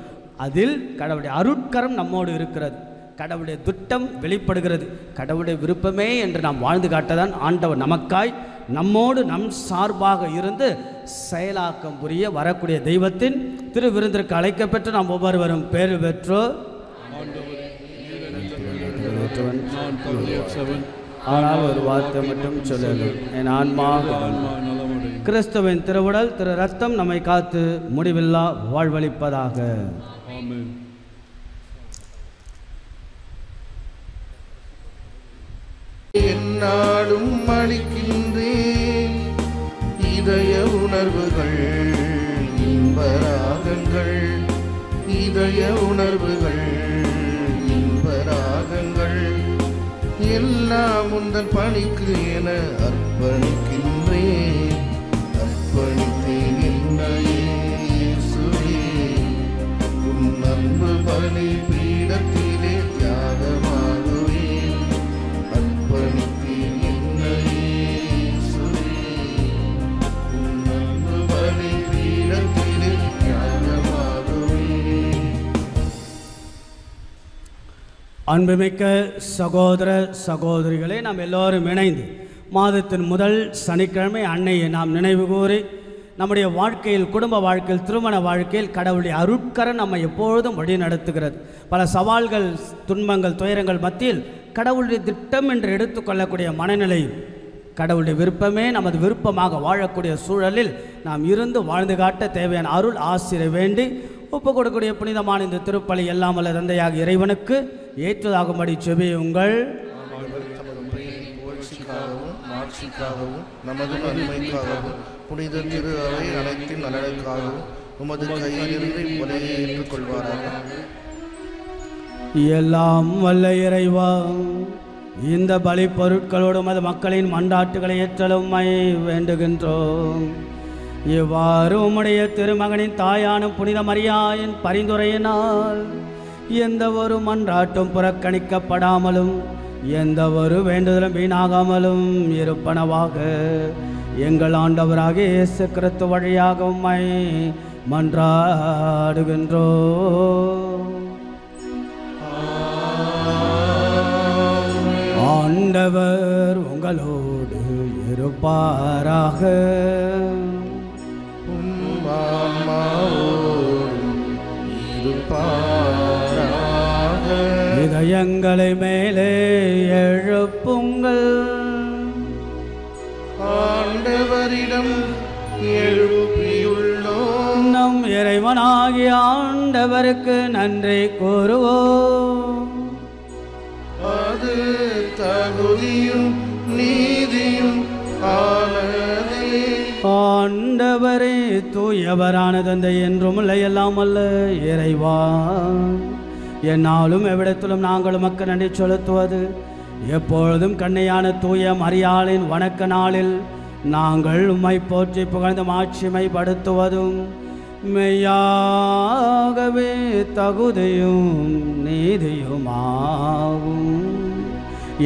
அதில் கடவுளுடைய அருட்கரம் நம்மோடு இருக்கிறது. கடவுளுடைய திட்டம் வெளிப்படுகிறது. கடவுளுடைய விருப்பமே என்று நாம் வாழ்ந்து காட்டதான் ஆண்டவர் நமக்காய் நம்மோடு நம் சார்பாக இருந்து செயலாக்கம் புரிய வரக்கூடிய தெய்வத்தின் திருவிருந்திற்கு அழைக்கப்பெற்று நாம் ஒவ்வொருவரும் பேறு பெற்றோர். ஆனால் ஒரு வார்த்தை மட்டும் சொல்லலும், என் ஆன்மா கிறிஸ்துவின் திருவுடல் திரு ரத்தம் நம்மை காத்து முடிவில்லா வாழ்வளிப்பதாக. என்னாலும் அளிக்கின்றேன் இதய உணர்வுகள் இன்பராகங்கள், இதய உணர்வுகள் இன்பராகங்கள் எல்லாம் உந்தன் பணிக்கு என அர்ப்பணிக்கின்றேன். அர்ப்பணித்தேன் என்னையே இயேசுவே, உன் அன்பு பலி பீடத்திலே தியாகமாகுவேன். அர்ப்பணித்தேன் என்னையே இயேசுவே, உன் அன்பு பலி பீடத்திலே தியாகமாகுவேன். அன்புமிக்க சகோதர சகோதரிகளே, நாம் எல்லோரும் இணைந்து மாதத்தின் முதல் சனிக்கிழமை அன்னையை நாம் நினைவு கூறி நம்முடைய வாழ்க்கையில், குடும்ப வாழ்க்கையில், திருமண வாழ்க்கையில் கடவுளுடைய அருட்கரம் நம்மை எப்பொழுதும் வழி நடத்துகிறது. பல சவால்கள், துன்பங்கள், துயரங்கள் மத்தியில் கடவுளுடைய திட்டம் என்று எடுத்துக்கொள்ளக்கூடிய மனநிலை, கடவுளுடைய விருப்பமே நமது விருப்பமாக வாழக்கூடிய சூழலில் நாம் இருந்து வாழ்ந்து காட்ட தேவையான அருள் ஆசிரை வேண்டி ஒப்பு கொடுக்கக்கூடிய புனிதமான இந்த திருப்பலி எல்லாம் வல்ல தந்தையாக இறைவனுக்கு ஏற்றதாகும்படி செபியுங்கள். புகழ்ச்சிக்காகவும் மாட்சிக்காகவும் நமது நன்மைக்காகவும் புனித திரு அவை அனைத்தின் நலனுக்காகவும் உமது கையிலிருந்து கொலையை ஏற்றுக்கொள்வாராக. எல்லாம் வல்ல இறைவா, இந்த பலி பொருட்களோடு உமது மக்களின் மன்றாட்டுகளை ஏற்றலும்மை வேண்டுகின்றோம். இவ்வாறு உம்முடைய திருமகனின் தாயான புனித மரியாயின் பரிந்துரையினால் எந்த ஒரு மன்றாட்டும் புறக்கணிக்கப்படாமலும் எந்த ஒரு வேண்டுதலும் வீணாகாமலும் இருப்பனவாக எங்கள் ஆண்டவராக இயேசு கிறிஸ்து வழியாக உம்மை மன்றாடுகின்றோம். ஆண்டவர் உங்களோடு இருப்பாராக. இதயங்களை மேலே எழுப்புங்கள். ஆண்டவரிடம் எழுப்பியுள்ளோம். நம் இறைவனாகிய ஆண்டவருக்கு நன்றி கூறுவோம். அது தகுதியும் நீதியும் ஆனதே. ஆண்டவரே தூயவரான தந்தை என்றும் இல்லை, எல்லாம் அல்ல இறைவா, என்னாலும் எவ்விடத்திலும் நாங்கள் உமக்கு நன்றி செலுத்துவது எப்பொழுதும் கண்ணையான தூய மரியாளின் வணக்க நாளில் நாங்கள் உம்மை போற்றி புகழ்ந்து மாட்சிமைப்படுத்துவதும் மெய்யாகவே தகுதியும் நீதியுமாகும்.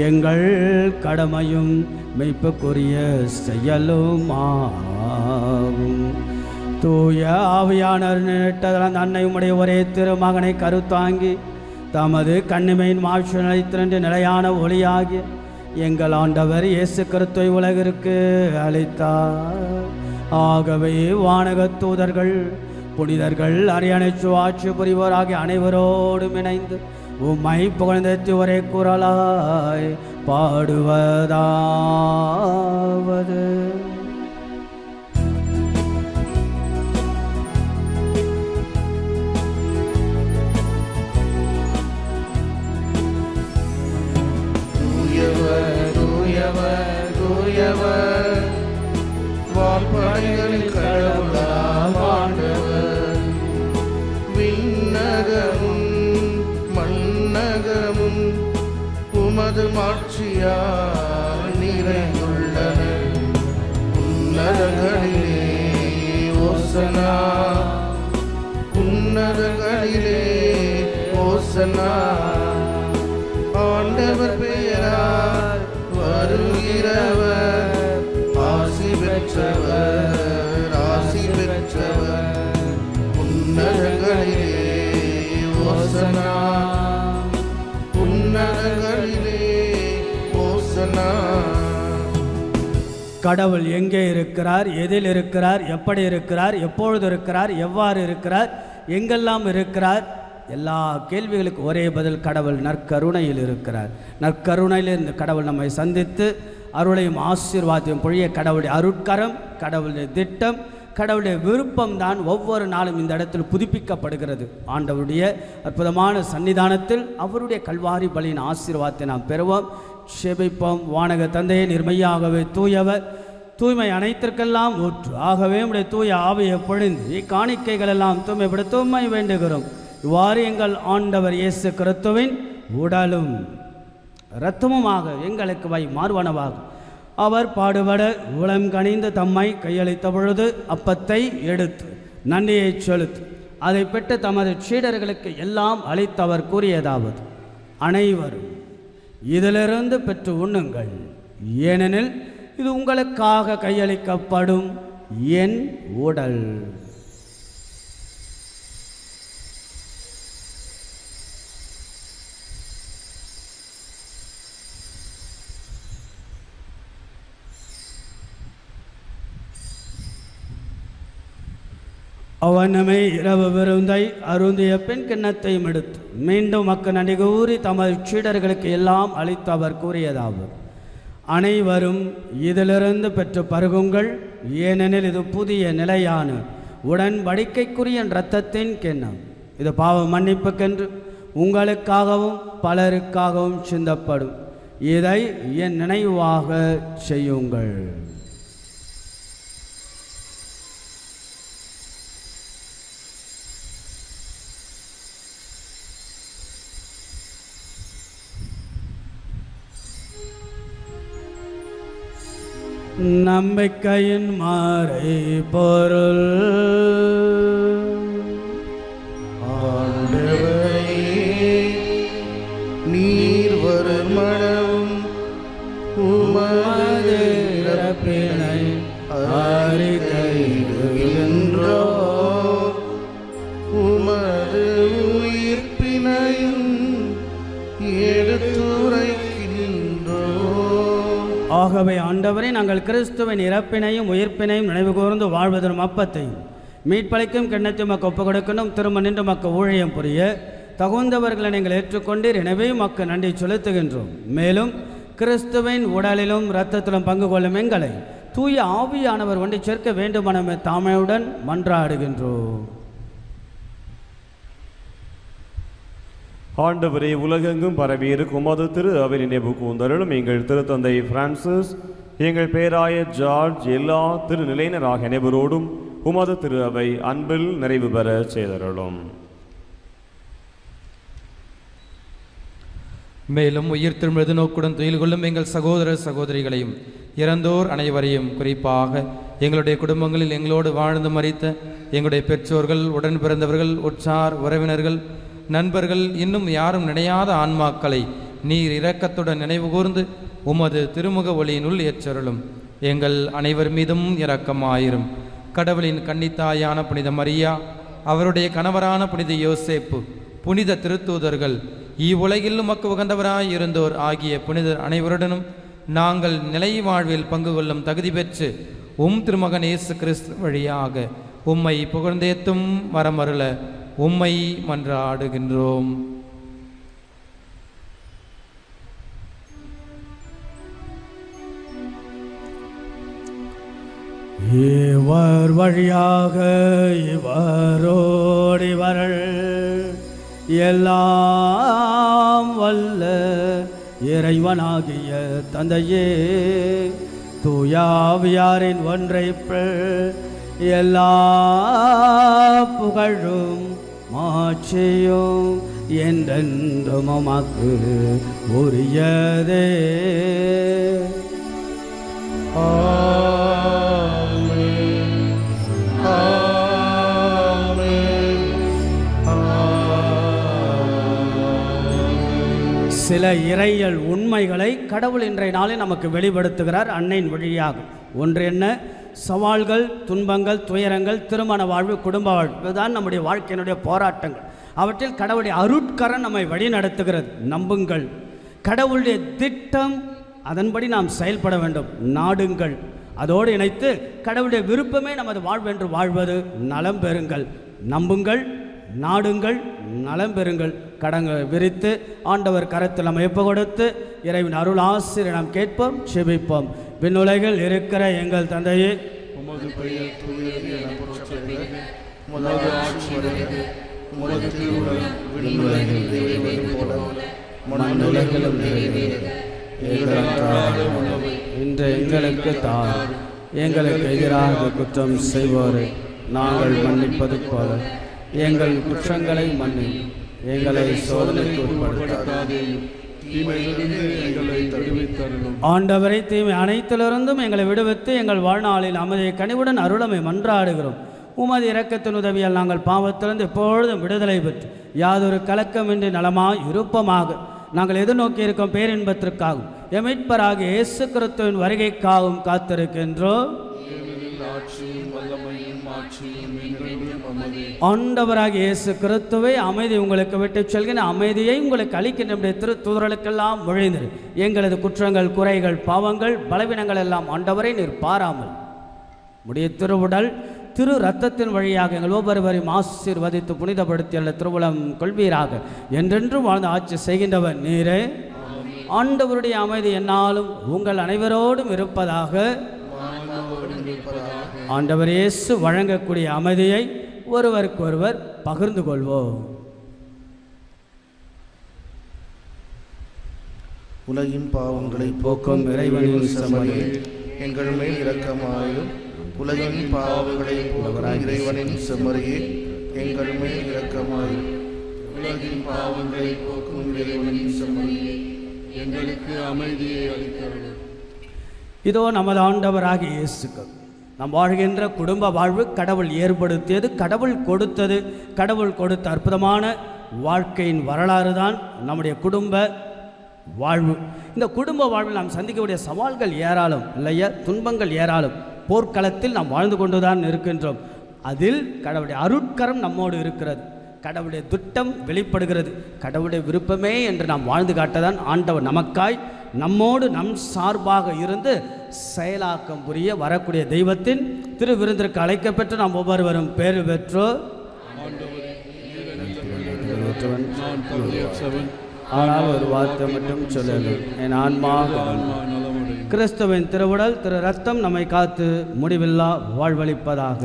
எங்கள் கடமையும் மெய்ப்புக்குரிய செயலுமாகும். தூய ஆவியானவர் நினைட்டதன் அன்னை உம்முடைய ஒரே திருமகனை கருத்தாங்கி தமது கண்ணிமையின் மாட்சி நிலைத்திரண்டு நிலையான ஒளியாகிய எங்கள் ஆண்டவர் இயேசு கிறிஸ்துவை உலகிற்கு அளித்தார். ஆகவே வானகத் தூதர்கள், புனிதர்கள், அரியணைச்சு ஆட்சி புரிவோராகிய அனைவரோடும் இணைந்து உம்மை புகழ்ந்தேத்தி ஒரே குரலாய் பாடுவதாவது: வான்படைகளில் கடவுளாம் ஆண்டவர், விண்ணகமும் மண்ணகமும் உமது மாட்சியால் நிறைந்துள்ளன. உன்னதங்களிலே ஓசனா, உன்னதங்களிலே ஓசனா. ஆண்டவர் பெயரால் வருகிறவர் ஆசி பெற்றவர், ஆசி பெற்றவர். உன்னதங்களிலே ஓசனா, உன்னதங்களிலே ஓசனா. கடவுள் எங்கே இருக்கிறார், எதில் இருக்கிறார், எப்படி இருக்கிறார், எப்பொழுது இருக்கிறார், எவ்வாறு இருக்கிறார், எங்கெல்லாம் இருக்கிறார்? எல்லா கேள்விகளுக்கு ஒரே பதில்: கடவுள் நற்கருணையில் இருக்கிறார். நற்கருணையில் இருந்து கடவுள் நம்மை சந்தித்து அருளையும் ஆசீர்வாதத்தையும் பொழிய கடவுளுடைய அருட்கரம், கடவுளுடைய திட்டம், கடவுளுடைய விருப்பம் தான் ஒவ்வொரு நாளும் இந்த இடத்தில் புதுப்பிக்கப்படுகிறது. ஆண்டவருடைய அற்புதமான சன்னிதானத்தில் அவருடைய கல்வாரி பலியின் ஆசீர்வாதத்தை நாம் பெறுவோம். செபிப்போம். வானக தந்தையே, நிர்மையாகவே தூயவர், தூய்மை அனைத்திற்கெல்லாம் ஊற்று. ஆகவே உடைய தூய ஆவியை பொழிந்து இக்காணிக்கைகள் எல்லாம் தூய்மைப்படுத்த உம்மை வேண்டுகிறோம். இவ்வாறு எங்கள் ஆண்டவர் இயேசு கிறிஸ்துவின் உடலும் இரத்தமுமாக எங்களுக்கு வை மாறுவனவாக அவர் பாடுபட உளம் கனிந்து தம்மை கையளித்த பொழுது அப்பத்தை எடுத்து நன்றியை செலுத்து அதை பெற்று தமது சீடர்களுக்கு எல்லாம் அளித்தவர் கூறியதாவது, அனைவரும் இதிலிருந்து பெற்று உண்ணுங்கள், ஏனெனில் இது உங்களுக்காக கையளிக்கப்படும் என் உடல். அவனமே இரவு விருந்தை அருந்திய பின் கிண்ணத்தையும் எடுத்து மீண்டும் மக்கள் நன்றி கூறி தமது சீடர்களுக்கு எல்லாம் அளித்து அவர் கூறியதாவது, அனைவரும் இதிலிருந்து பெற்று பருகுங்கள், ஏனெனில் இது புதிய நிலையான உடன்படிக்கைக்குரிய இரத்தத்தின் கிண்ணம். இது பாவ மன்னிப்புக்கென்று உங்களுக்காகவும் பலருக்காகவும் சிந்தப்படும். இதை என் நினைவாக செய்யுங்கள். நம்பிக்கையின் மாறை பொருள். ஆண்டவரே, நீர் வருமளவும் உமது இறப்பினை அறிக்கையிடுகின்றோ, உமது உயிர்ப்பினையும் எடுத்துரைக்கின்றோ. ஆகவே ஆண்டவரே, நாங்கள் கிறிஸ்துவின் இறப்பினையும் உயிர்ப்பினையும் நினைவு கூர்ந்து வாழ்வதன் அப்பத்தையும் மீட்பளிக்கும் கிண்ணத்தை மக்க ஒப்புக் கொடுக்கணும். திரும்ப நின்று மக்க ஊழியம் புரிய தகுந்தவர்களை நீங்கள் ஏற்றுக்கொண்டீர், எனவே மக்க நன்றி செலுத்துகின்றோம். மேலும் கிறிஸ்துவின் உடலிலும் இரத்தத்திலும் பங்கு கொள்ளும் எங்களை தூய ஆவியானவர் ஒன்றை சேர்க்க வேண்டுமென தாமையுடன் மன்றாடுகின்றோம். ஆண்டவரே, உலகெங்கும் பரவியிருக்கும் உமது திரு அவை நினைவு கூந்தருளும். எங்கள் திருத்தந்தை பிரான்சிஸ், எங்கள் பேராய ஜார்ஜ், எல்லா திருநிலையினராக அனைவரோடும் உமது திரு அவை அன்பில் நிறைவு பெற செய்தருளும். மேலும் உயிர் திரும்பது நோக்குடன் துயில் கொள்ளும் எங்கள் சகோதர சகோதரிகளையும் இறந்தோர் அனைவரையும், குறிப்பாக எங்களுடைய குடும்பங்களில் எங்களோடு வாழ்ந்து மரித்த எங்களுடைய பெற்றோர்கள், உடன் பிறந்தவர்கள், உற்றார் உறவினர்கள், நண்பர்கள், இன்னும் யாரும் நினையாத ஆன்மாக்களை நீர் இரக்கத்துடன் நினைவு கூர்ந்து உமது திருமுக ஒளியினுள் ஏற்றருளும். எங்கள் அனைவர் மீதும் இரக்கமாயிரும். கடவுளின் கன்னித்தாயான புனித மரியா, அவருடைய கணவரான புனித யோசேப்பு, புனித திருத்தூதர்கள், இவ்வுலகில் உமக்கு உகந்தவராய் இருந்தோர் ஆகிய புனிதர் அனைவருடனும் நாங்கள் நிலை வாழ்வில் பங்கு கொள்ளும் தகுதி பெற்று திருமகன் இயேசு கிறிஸ்து வழியாக உம்மை புகழ்ந்தேத்தும் வரமருள உம்மை மன்றாடுகின்றோம். இவர் வழியாக இவரோடு இவர்கள் எல்லாம் வல்ல இறைவனாகிய தந்தையே, தூயாவியாரின் ஒன்றைப்பில் எல்லா புகழும் மாட்சியும் என்றென்றும் உமக்கு உரியதே. ஆமென். ஆமென். ஆமென். சில இறையியல் உண்மைகளை கடவுள் இன்றைய நாளில் நமக்கு வெளிப்படுத்துகிறார் அன்னையின் வழியாக. ஒன்று என்ன? சவால்கள், துன்பங்கள், துயரங்கள், திருமண வாழ்வு, குடும்ப வாழ்வு, இதுதான் நம்முடைய வாழ்க்கையினுடைய போராட்டங்கள். அவற்றில் கடவுளுடைய அருட்கரம் நம்மை வழி நடத்துகிறது. நம்புங்கள், கடவுளுடைய திட்டம், அதன்படி நாம் செயல்பட வேண்டும். நாடுங்கள், அதோடு இணைத்து கடவுளுடைய விருப்பமே நமது வாழ்வென்று வாழ்வது. நலம் பெறுங்கள், நம்புங்கள், நாடுங்கள், நலம் பெறுங்கள். கடங்கள் விரித்து ஆண்டவர் கரத்தில் நம்ம எப்ப கொடுத்து இறைவன் அருள் ஆசிரியர் நாம் கேட்போம், செபிப்போம். விண்ணுலகில் இருக்கிற எங்கள் தந்தையே, உமது பெயர் தூயது என போற்றப்படுக. உமது ஆட்சி வருக. உமது திருவுளம் விண்ணுலகில் நிறைவேறுவது போல மண்ணுலகிலும் நிறைவேறுக. எங்கள் அன்றாட உணவை இன்று எங்களுக்கு தாரும். எங்களுக்கு எதிராக குற்றம் செய்வோரை நாங்கள் மன்னிப்பது போல எங்கள் குற்றங்களை மன்னி எங்களை சோதனைக்கு உட்படுத்தாதேயும் தீமையிலிருந்து எங்களை தருவித்தருளும். ஆண்டவரை தீமை அனைத்திலிருந்தும் எங்களை விடுவித்து எங்கள் வாழ்நாளில் அமைதியை கனிவுடன் அருளமை மன்றாடுகிறோம். உமது இரக்கத்தின் உதவியால் நாங்கள் பாவத்திலிருந்து எப்பொழுதும் விடுதலை பெற்று யாதொரு கலக்கமின்றி நலமாய் இருப்பமாக நாங்கள் எதிர்நோக்கி இருக்கும் பேரின்பத்திற்காகவும் எமிட்பராகிய இயேசு கிறிஸ்துவின் வருகைக்காகவும் காத்திருக்கின்றோம். ஆண்டவராகிய இயேசு கிறிஸ்துவை அமைதி உங்களுக்கு விட்டு செல்கிற அமைதியை உங்களுக்கு அளிக்கின்ற திருத்தூதர்களுக்கெல்லாம் விழைந்தது. எங்களது குற்றங்கள், குறைகள், பாவங்கள், பலவீனங்கள் எல்லாம் ஆண்டவரை நீர் பாராமல் முடிய திருவுடல் திரு இரத்தத்தின் வழியாக எங்கள் ஒவ்வொருவரையும் ஆசீர்வதித்து புனிதப்படுத்தி அல்ல திருவுளம் கொள்வீராக. என்றென்றும் வாழ்ந்து ஆட்சி செய்கின்றவர் நீரே. ஆண்டவருடைய அமைதி என்னாலும் உங்கள் அனைவரோடும் இருப்பதாக. ஆண்டவர் இயேசு வழங்கக்கூடிய அமைதியை ஒருவருக்கொருவர் பகிர்ந்து கொள்வோம். உலகின் பாவங்களை போக்கும் இறைவனின் செம்மறியே எங்கள் மேல் இரக்கமாயும். உலகின் பாவங்களை போக்கும் இறைவனின் செம்மறியே எங்கள் மேல் இரக்கமாயும். உலகின் பாவங்களை போக்கும் இறைவனின் செம்மறியே எங்களுக்கு அமைதியை அளித்தருளும். இதோ நமது ஆண்டவராகிய இயேசுக்கு நாம் வாழ்கின்ற குடும்ப வாழ்வு கடவுள் ஏற்படுத்தியது, கடவுள் கொடுத்தது. கடவுள் கொடுத்த அற்புதமான வாழ்க்கையின் வரலாறு தான் நம்முடைய குடும்ப வாழ்வு. இந்த குடும்ப வாழ்வில் நாம் சந்திக்கக்கூடிய சவால்கள் ஏராளம் இல்லையா, துன்பங்கள் ஏராளம். போர்க்களத்தில் நாம் வாழ்ந்து கொண்டுதான் இருக்கின்றோம். அதில் கடவுளுடைய அருட்கரம் நம்மோடு இருக்கிறது. கடவுளுடைய திட்டம் வெளிப்படுகிறது. கடவுளுடைய விருப்பமே என்று நாம் வாழ்ந்து காட்டதான் ஆண்டவர் நமக்காய் நம்மோடு நம் சார்பாக இருந்து செயலாக்கம் புரிய வரக்கூடிய தெய்வத்தின் திருவிருந்திற்கு அழைக்கப்பெற்று நாம் ஒவ்வொருவரும் பேறு பெற்றோர். ஆனால் ஒரு வார்த்தை மட்டும் சொல்லுங்கள், என் ஆன்மா கிறிஸ்துவின் திருவுடல் திரு ரத்தம் நம்மை காத்து முடிவில்லா வாழ்வளிப்பதாக.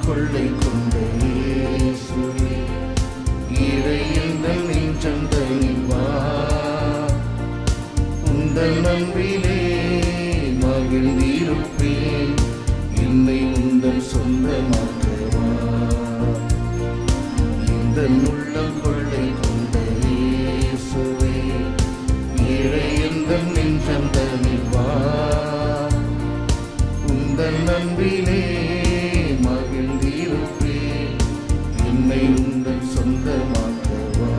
கொள்ளை கொண்ட இயேசுவே இறையந்தன் நெஞ்சந்தனில் வா. உந்தன் அன்பிலே மகிழ்ந்திருப்பேன், என்னை உந்தன் சொந்தமாக்கவா. இந்த உள்ளம் கொள்ளை கொண்ட இயேசுவே இறையந்தன் நெஞ்சந்தனில் வா. உந்தன் அன்பிலே மகிழ்ந்திருப்பேன், என்னை உந்தன் சொந்தமாக்கவா.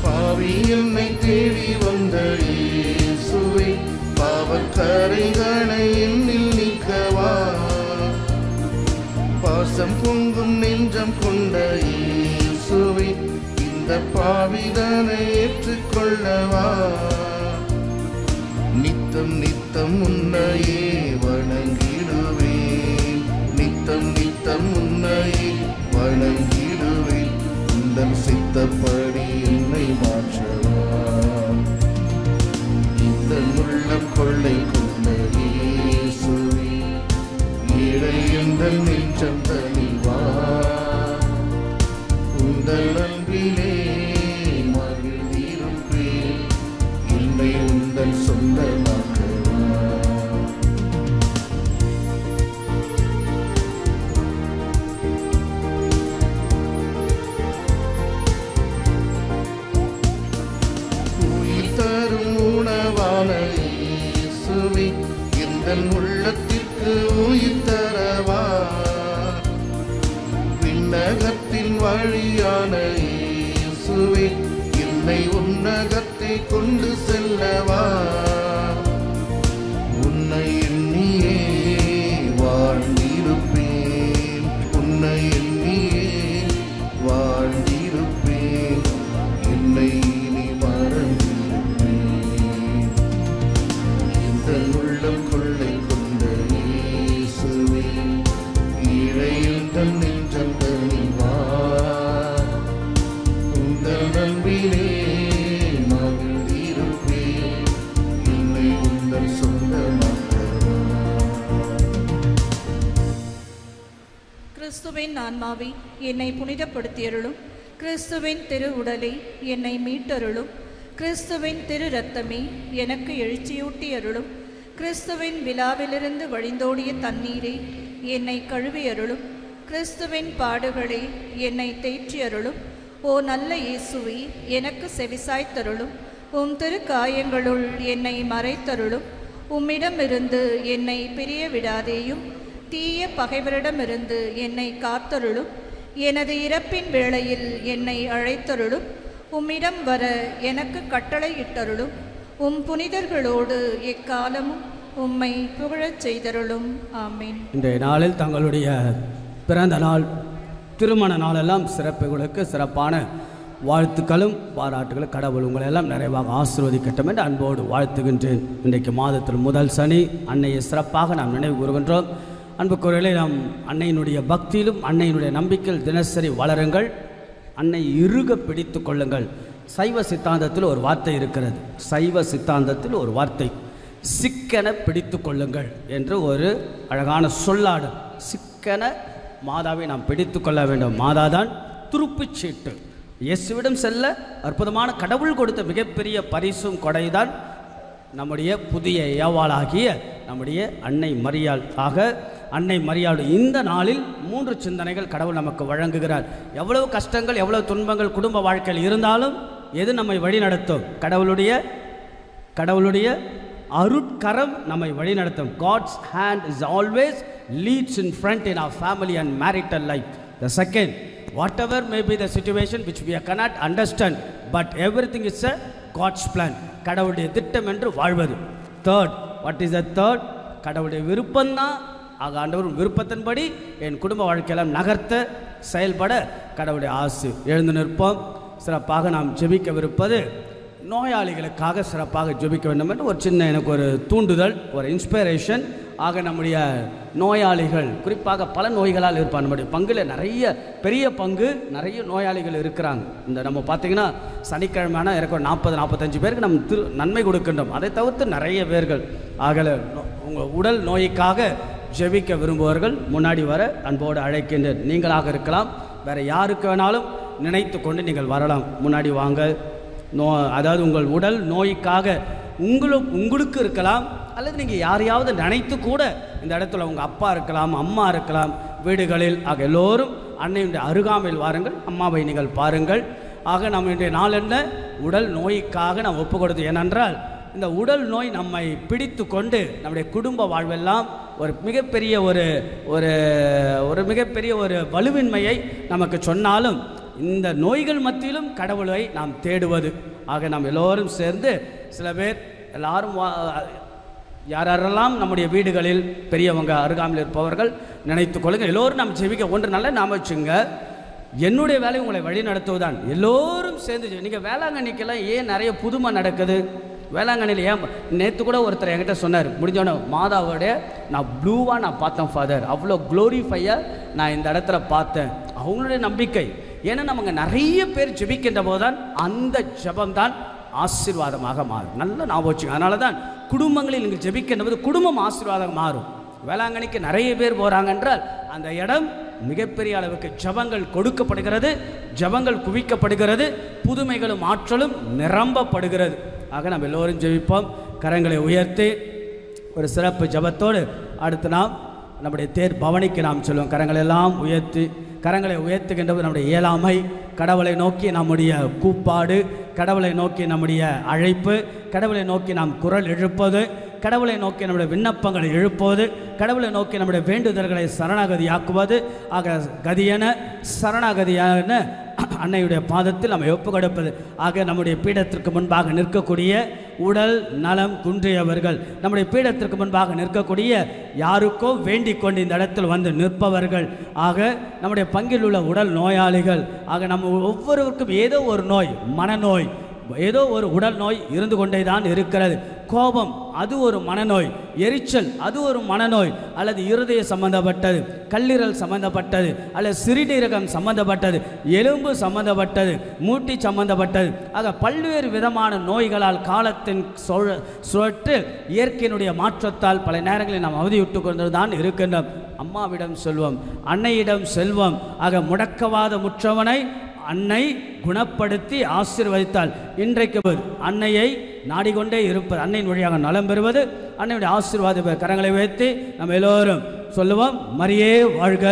பாவி என்னை தேடி வந்த இயேசுவே, பாவக்கரைகளை என்னில் நீக்கவா. பாசம் பொங்கும் நெஞ்சம் கொண்ட இயேசுவே, இந்த பாவிதனை ஏற்றுக்கொள்ளவா. நித்தம் நித்தம் உன்னையே வணங்கிடுவேன், நித்தம் நித்தம் உன்னையே வணங்கிடுவேன். உந்தன் சித்தப்படி என்னை மாற்றவா. இந்த உள்ளம் கொள்ளை கொண்ட இயேசுவே இறையந்தன் நெஞ்சம் தனிவா. உந்தன் அன்பிலே மகிழ்ந்திருப்பேன், என்னை உந்தன் சொந்தமாக்கவா. எந்தன் உள்ளத்திற்கு உயிர் தரவா, விண்ணகத்தின் வழியான இயேசுவே என்னை உன்னகத்தை கொண்டு செல்லவா, உன்னை எண்ணியே வாழ்ந்திருப்பேன், உன்னை எண்ணியே வாழ்ந்திருப்பேன், என்னை நீ மறந்திருப்பேன். இந்த உள்ளம் கொள்ளை கொண்ட இயேசுவே இழையில் தன் நெஞ்சம் தனிவார், உந்தன் அன்பிலே மகிழ்ந்திருப்பேன், என்னை உந்தன் சொந்தமாக்கவா. கிறிஸ்துவின் ஆன்மாவை என்னை புனிதப்படுத்தியருளும், கிறிஸ்துவின் திரு உடலை என்னை மீட்டருளும், கிறிஸ்துவின் திரு இரத்தமே எனக்கு எழுச்சியூட்டி அருளும், கிறிஸ்துவின் விழாவிலிருந்து வழிந்தோடிய தண்ணீரே என்னை கழுவியருளும், கிறிஸ்துவின் பாடுகளே என்னை தேற்றி அருளும். ஓ நல்ல இயேசுவே எனக்கு செவிசாய்த்தருளும், உம் திருக்காயங்களுள் என்னை மறைத்தருளும், உம்மிடமிருந்து என்னை பிரிய விடாதேயும், தீய பகைவரிடமிருந்து என்னை காத்தருளும், எனது இறப்பின் வேளையில் என்னை அழைத்தருளும், உம்மிடம் வர எனக்கு கட்டளையிட்டருளும், உம் புனிதர்களோடு எக்காலமும் உம்மை புகழச் செய்தருளும். ஆமீன். இன்றைய நாளில் தங்களுடைய பிறந்த நாள், திருமண நாளெல்லாம் சிறப்புகளுக்கு சிறப்பான வாழ்த்துக்களும் பாராட்டுகளும் கடவுள் உங்களை எல்லாம் நிறைவாக ஆசீர்வதிக்கட்டும் என்று அன்போடு வாழ்த்துகின்றேன். இன்றைக்கு மாதத்தில் முதல் சனி, அன்னையை சிறப்பாக நாம் நினைவு கூறுகின்றோம். அன்புக்குரியவர்களே, நாம் அன்னையினுடைய பக்தியிலும் அன்னையினுடைய நம்பிக்கையில் தினசரி வளருங்கள், அன்னை இறுக பிடித்து கொள்ளுங்கள். சைவ சித்தாந்தத்தில் ஒரு வார்த்தை இருக்கிறது, சைவ சித்தாந்தத்தில் ஒரு வார்த்தை, சிக்கென பிடித்து கொள்ளுங்கள் என்று ஒரு அழகான சொல்லாடு. சிக்கென மாதாவை நாம் பிடித்து கொள்ள வேண்டும். மாதாதான் துருப்புச் சீட்டு. இயேசுவிடம் செல்ல அற்புதமான கடவுள் கொடுத்த மிகப்பெரிய பரிசும் கொடைதான் நம்முடைய புதிய ஏவாளாகிய நம்முடைய அன்னை மரியாள். ஆக அன்னை மரியாள் இந்த நாளில் 3 சிந்தனைகள் கடவுள் நமக்கு வழங்குகிறார். எவ்வளவு கஷ்டங்கள், எவ்வளவு துன்பங்கள் குடும்ப வாழ்க்கையில் இருந்தாலும் எது நம்மை வழி நடத்தும்? கடவுளுடைய அருட்கரம் நம்மை வழிநடத்தும். God's hand is always leads in front in our family and marital life. The second, whatever may be the situation which we cannot understand, but everything is a God's plan. கடவுளுடைய திட்டம் என்று வாழ்வது. Third, what is the third? கடவுளுடைய விருப்பம்தான். ஆக ஆண்டவர் விருப்பத்தின்படி என் குடும்ப வாழ்க்கையெல்லாம் நகர்த்த செயல்பட கடவுளுடைய ஆசை. எழுந்து நிற்போம். சிறப்பாக நாம் ஜெபிக்கவிருப்பது நோயாளிகளுக்காக சிறப்பாக ஜெபிக்க வேண்டும் என்று ஒரு சின்ன எனக்கு ஒரு தூண்டுதல், ஒரு இன்ஸ்பிரேஷன். ஆக நம்முடைய நோயாளிகள், குறிப்பாக பல நோய்களால் இருப்பார். நம்முடைய பங்கில் நிறைய பெரிய பங்கு நிறைய நோயாளிகள் இருக்கிறாங்க. இந்த நம்ம பார்த்திங்கன்னா சனிக்கிழமையான எனக்கு 40-45 பேருக்கு நம்ம நன்மை கொடுக்கின்றோம். அதை தவிர்த்து நிறைய பேர்கள். ஆகல உங்கள் உடல் நோய்க்காக ஜெபிக்க விரும்புபவர்கள் முன்னாடி வர அன்போடு அழைக்கின்றேன். நீங்களாக இருக்கலாம், வேறு யாருக்கு வேணாலும் நினைத்து கொண்டு நீங்கள் வரலாம். முன்னாடி வாங்க. அதாவது உங்கள் உடல் நோய்க்காக உங்களுக்கு இருக்கலாம், அல்லது நீங்கள் யாரையாவது நினைத்து கூட இந்த இடத்துல உங்கள் அப்பா இருக்கலாம், அம்மா இருக்கலாம் வீடுகளில். ஆக எல்லோரும் அன்னையுடைய அருகாமையில் வாருங்கள், அம்மாவை நீங்கள் பாருங்கள். ஆக நம்முடைய நாள் என்ன? உடல் நோய்க்காக நாம் ஒப்பு கொடுத்து. ஏனென்றால் இந்த உடல் நோய் நம்மை பிடித்து கொண்டு நம்முடைய குடும்ப வாழ்வெல்லாம் ஒரு மிகப்பெரிய ஒரு மிகப்பெரிய ஒரு வலுவின்மையை நமக்கு சொன்னாலும் இந்த நோய்கள் மத்தியிலும் கடவுளை நாம் தேடுவது. ஆக நாம் எல்லோரும் சேர்ந்து சில பேர் எல்லாரும் யாரெல்லாம் நம்முடைய வீடுகளில் பெரியவங்க அருகாமையில் இருப்பவர்கள் நினைத்து கொள்ளுங்கள். எல்லோரும் நாம் ஜெபிக்க. ஒன்று நல்ல நாம் வச்சுங்க, என்னுடைய வேலை உங்களை வழி நடத்துவதுதான். எல்லோரும் சேர்ந்து நீங்கள் வேளாங்கண்ணிக்கெல்லாம் ஏன் நிறைய புதுமை நடக்குது? வேளாங்கண்ணியில் ஏன் நேற்று கூட ஒருத்தர் என்கிட்ட சொன்னார், முடிஞ்சோடனே மாதாவோடைய நான் ப்ளூவாக நான் பார்த்தேன் ஃபாதர், அவ்வளோ க்ளோரிஃபையாக நான் இந்த இடத்துல பார்த்தேன். அவங்களுடைய நம்பிக்கை. ஏன்னா நமக்கு நிறைய பேர் ஜெபிக்கின்ற போதுதான் அந்த ஜெபம்தான் ஆசீர்வாதமாக மாறும். நல்ல ஞாபகம் வச்சுங்க. அதனால தான் குடும்பங்களில் நீங்கள் ஜெபிக்கின்ற போது குடும்பம் ஆசீர்வாதம் மாறும். வேளாங்கண்ணிக்கு நிறைய பேர் போகிறாங்க என்றால் அந்த இடம் மிகப்பெரிய அளவுக்கு ஜெபங்கள் கொடுக்கப்படுகிறது, ஜெபங்கள் குவிக்கப்படுகிறது, புதுமைகளும் ஆற்றலும் நிரம்பப்படுகிறது. ஆக நம்ம எல்லோரும் ஜெபிப்போம். கரங்களை உயர்த்தி ஒரு சிறப்பு ஜெபத்தோடு அடுத்து நாம் நம்முடைய தேர் பவனிக்கு நாம் சொல்லுவோம். கரங்களெல்லாம் உயர்த்தி, கரங்களை உயர்த்துகின்றது நம்முடைய இயலாமை, கடவுளை நோக்கி நம்முடைய கூப்பாடு, கடவுளை நோக்கி நம்முடைய அழைப்பு, கடவுளை நோக்கி நாம் குரல் எழுப்பது, கடவுளை நோக்கி நம்முடைய விண்ணப்பங்களை எழுப்புவது, கடவுளை நோக்கி நம்முடைய வேண்டுதல்களை சரணாகதியாக்குவது. ஆக கதியென சரணாகதியான அன்னையுடைய பாதத்தில் நம்ம ஒப்பு கொடுப்பது. ஆக நம்முடைய பீடத்திற்கு முன்பாக நிற்கக்கூடிய உடல் நலம் குன்றியவர்கள், நம்முடைய பீடத்திற்கு முன்பாக நிற்கக்கூடிய யாருக்கோ வேண்டிக் கொண்டு இந்த இடத்தில் வந்து நிற்பவர்கள், ஆக நம்முடைய பங்கில் உள்ள உடல் நோயாளிகள், ஆக நம்ம ஒவ்வொருவருக்கும் ஏதோ ஒரு நோய், மனநோய், ஏதோ ஒரு உடல் நோய் இருந்து கொண்டே தான் இருக்கிறது. கோபம் அது ஒரு மனநோய், எரிச்சல் அது ஒரு மனநோய், அல்லது இருதய சம்பந்தப்பட்டது, கல்லீரல் சம்பந்தப்பட்டது, அல்லது சிறுநீரகம் சம்பந்தப்பட்டது, எலும்பு சம்பந்தப்பட்டது, மூட்டி சம்பந்தப்பட்டது. ஆக பல்வேறு விதமான நோய்களால் காலத்தின் சுழற்று இயற்கையினுடைய மாற்றத்தால் பல நேரங்களில் நாம் அவதியுட்டு கொண்டு தான் இருக்கின்றோம். அம்மாவிடம் செல்வோம், அன்னையிடம் செல்வோம். ஆக முடக்கவாத முற்றவனை அன்னை குணப்படுத்தி ஆசீர்வதித்தாள். இன்றைக்கு அன்னையை நாடிக்கொண்டே இருப்பது, அன்னையின் வழியாக நலம் பெறுவது, அன்னையுடைய ஆசீர்வாத கரங்களை வைத்து நம்ம எல்லோரும் சொல்லுவோம். மரியே வாழ்க,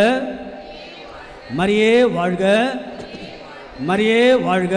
மரியே வாழ்க, மரியே வாழ்க.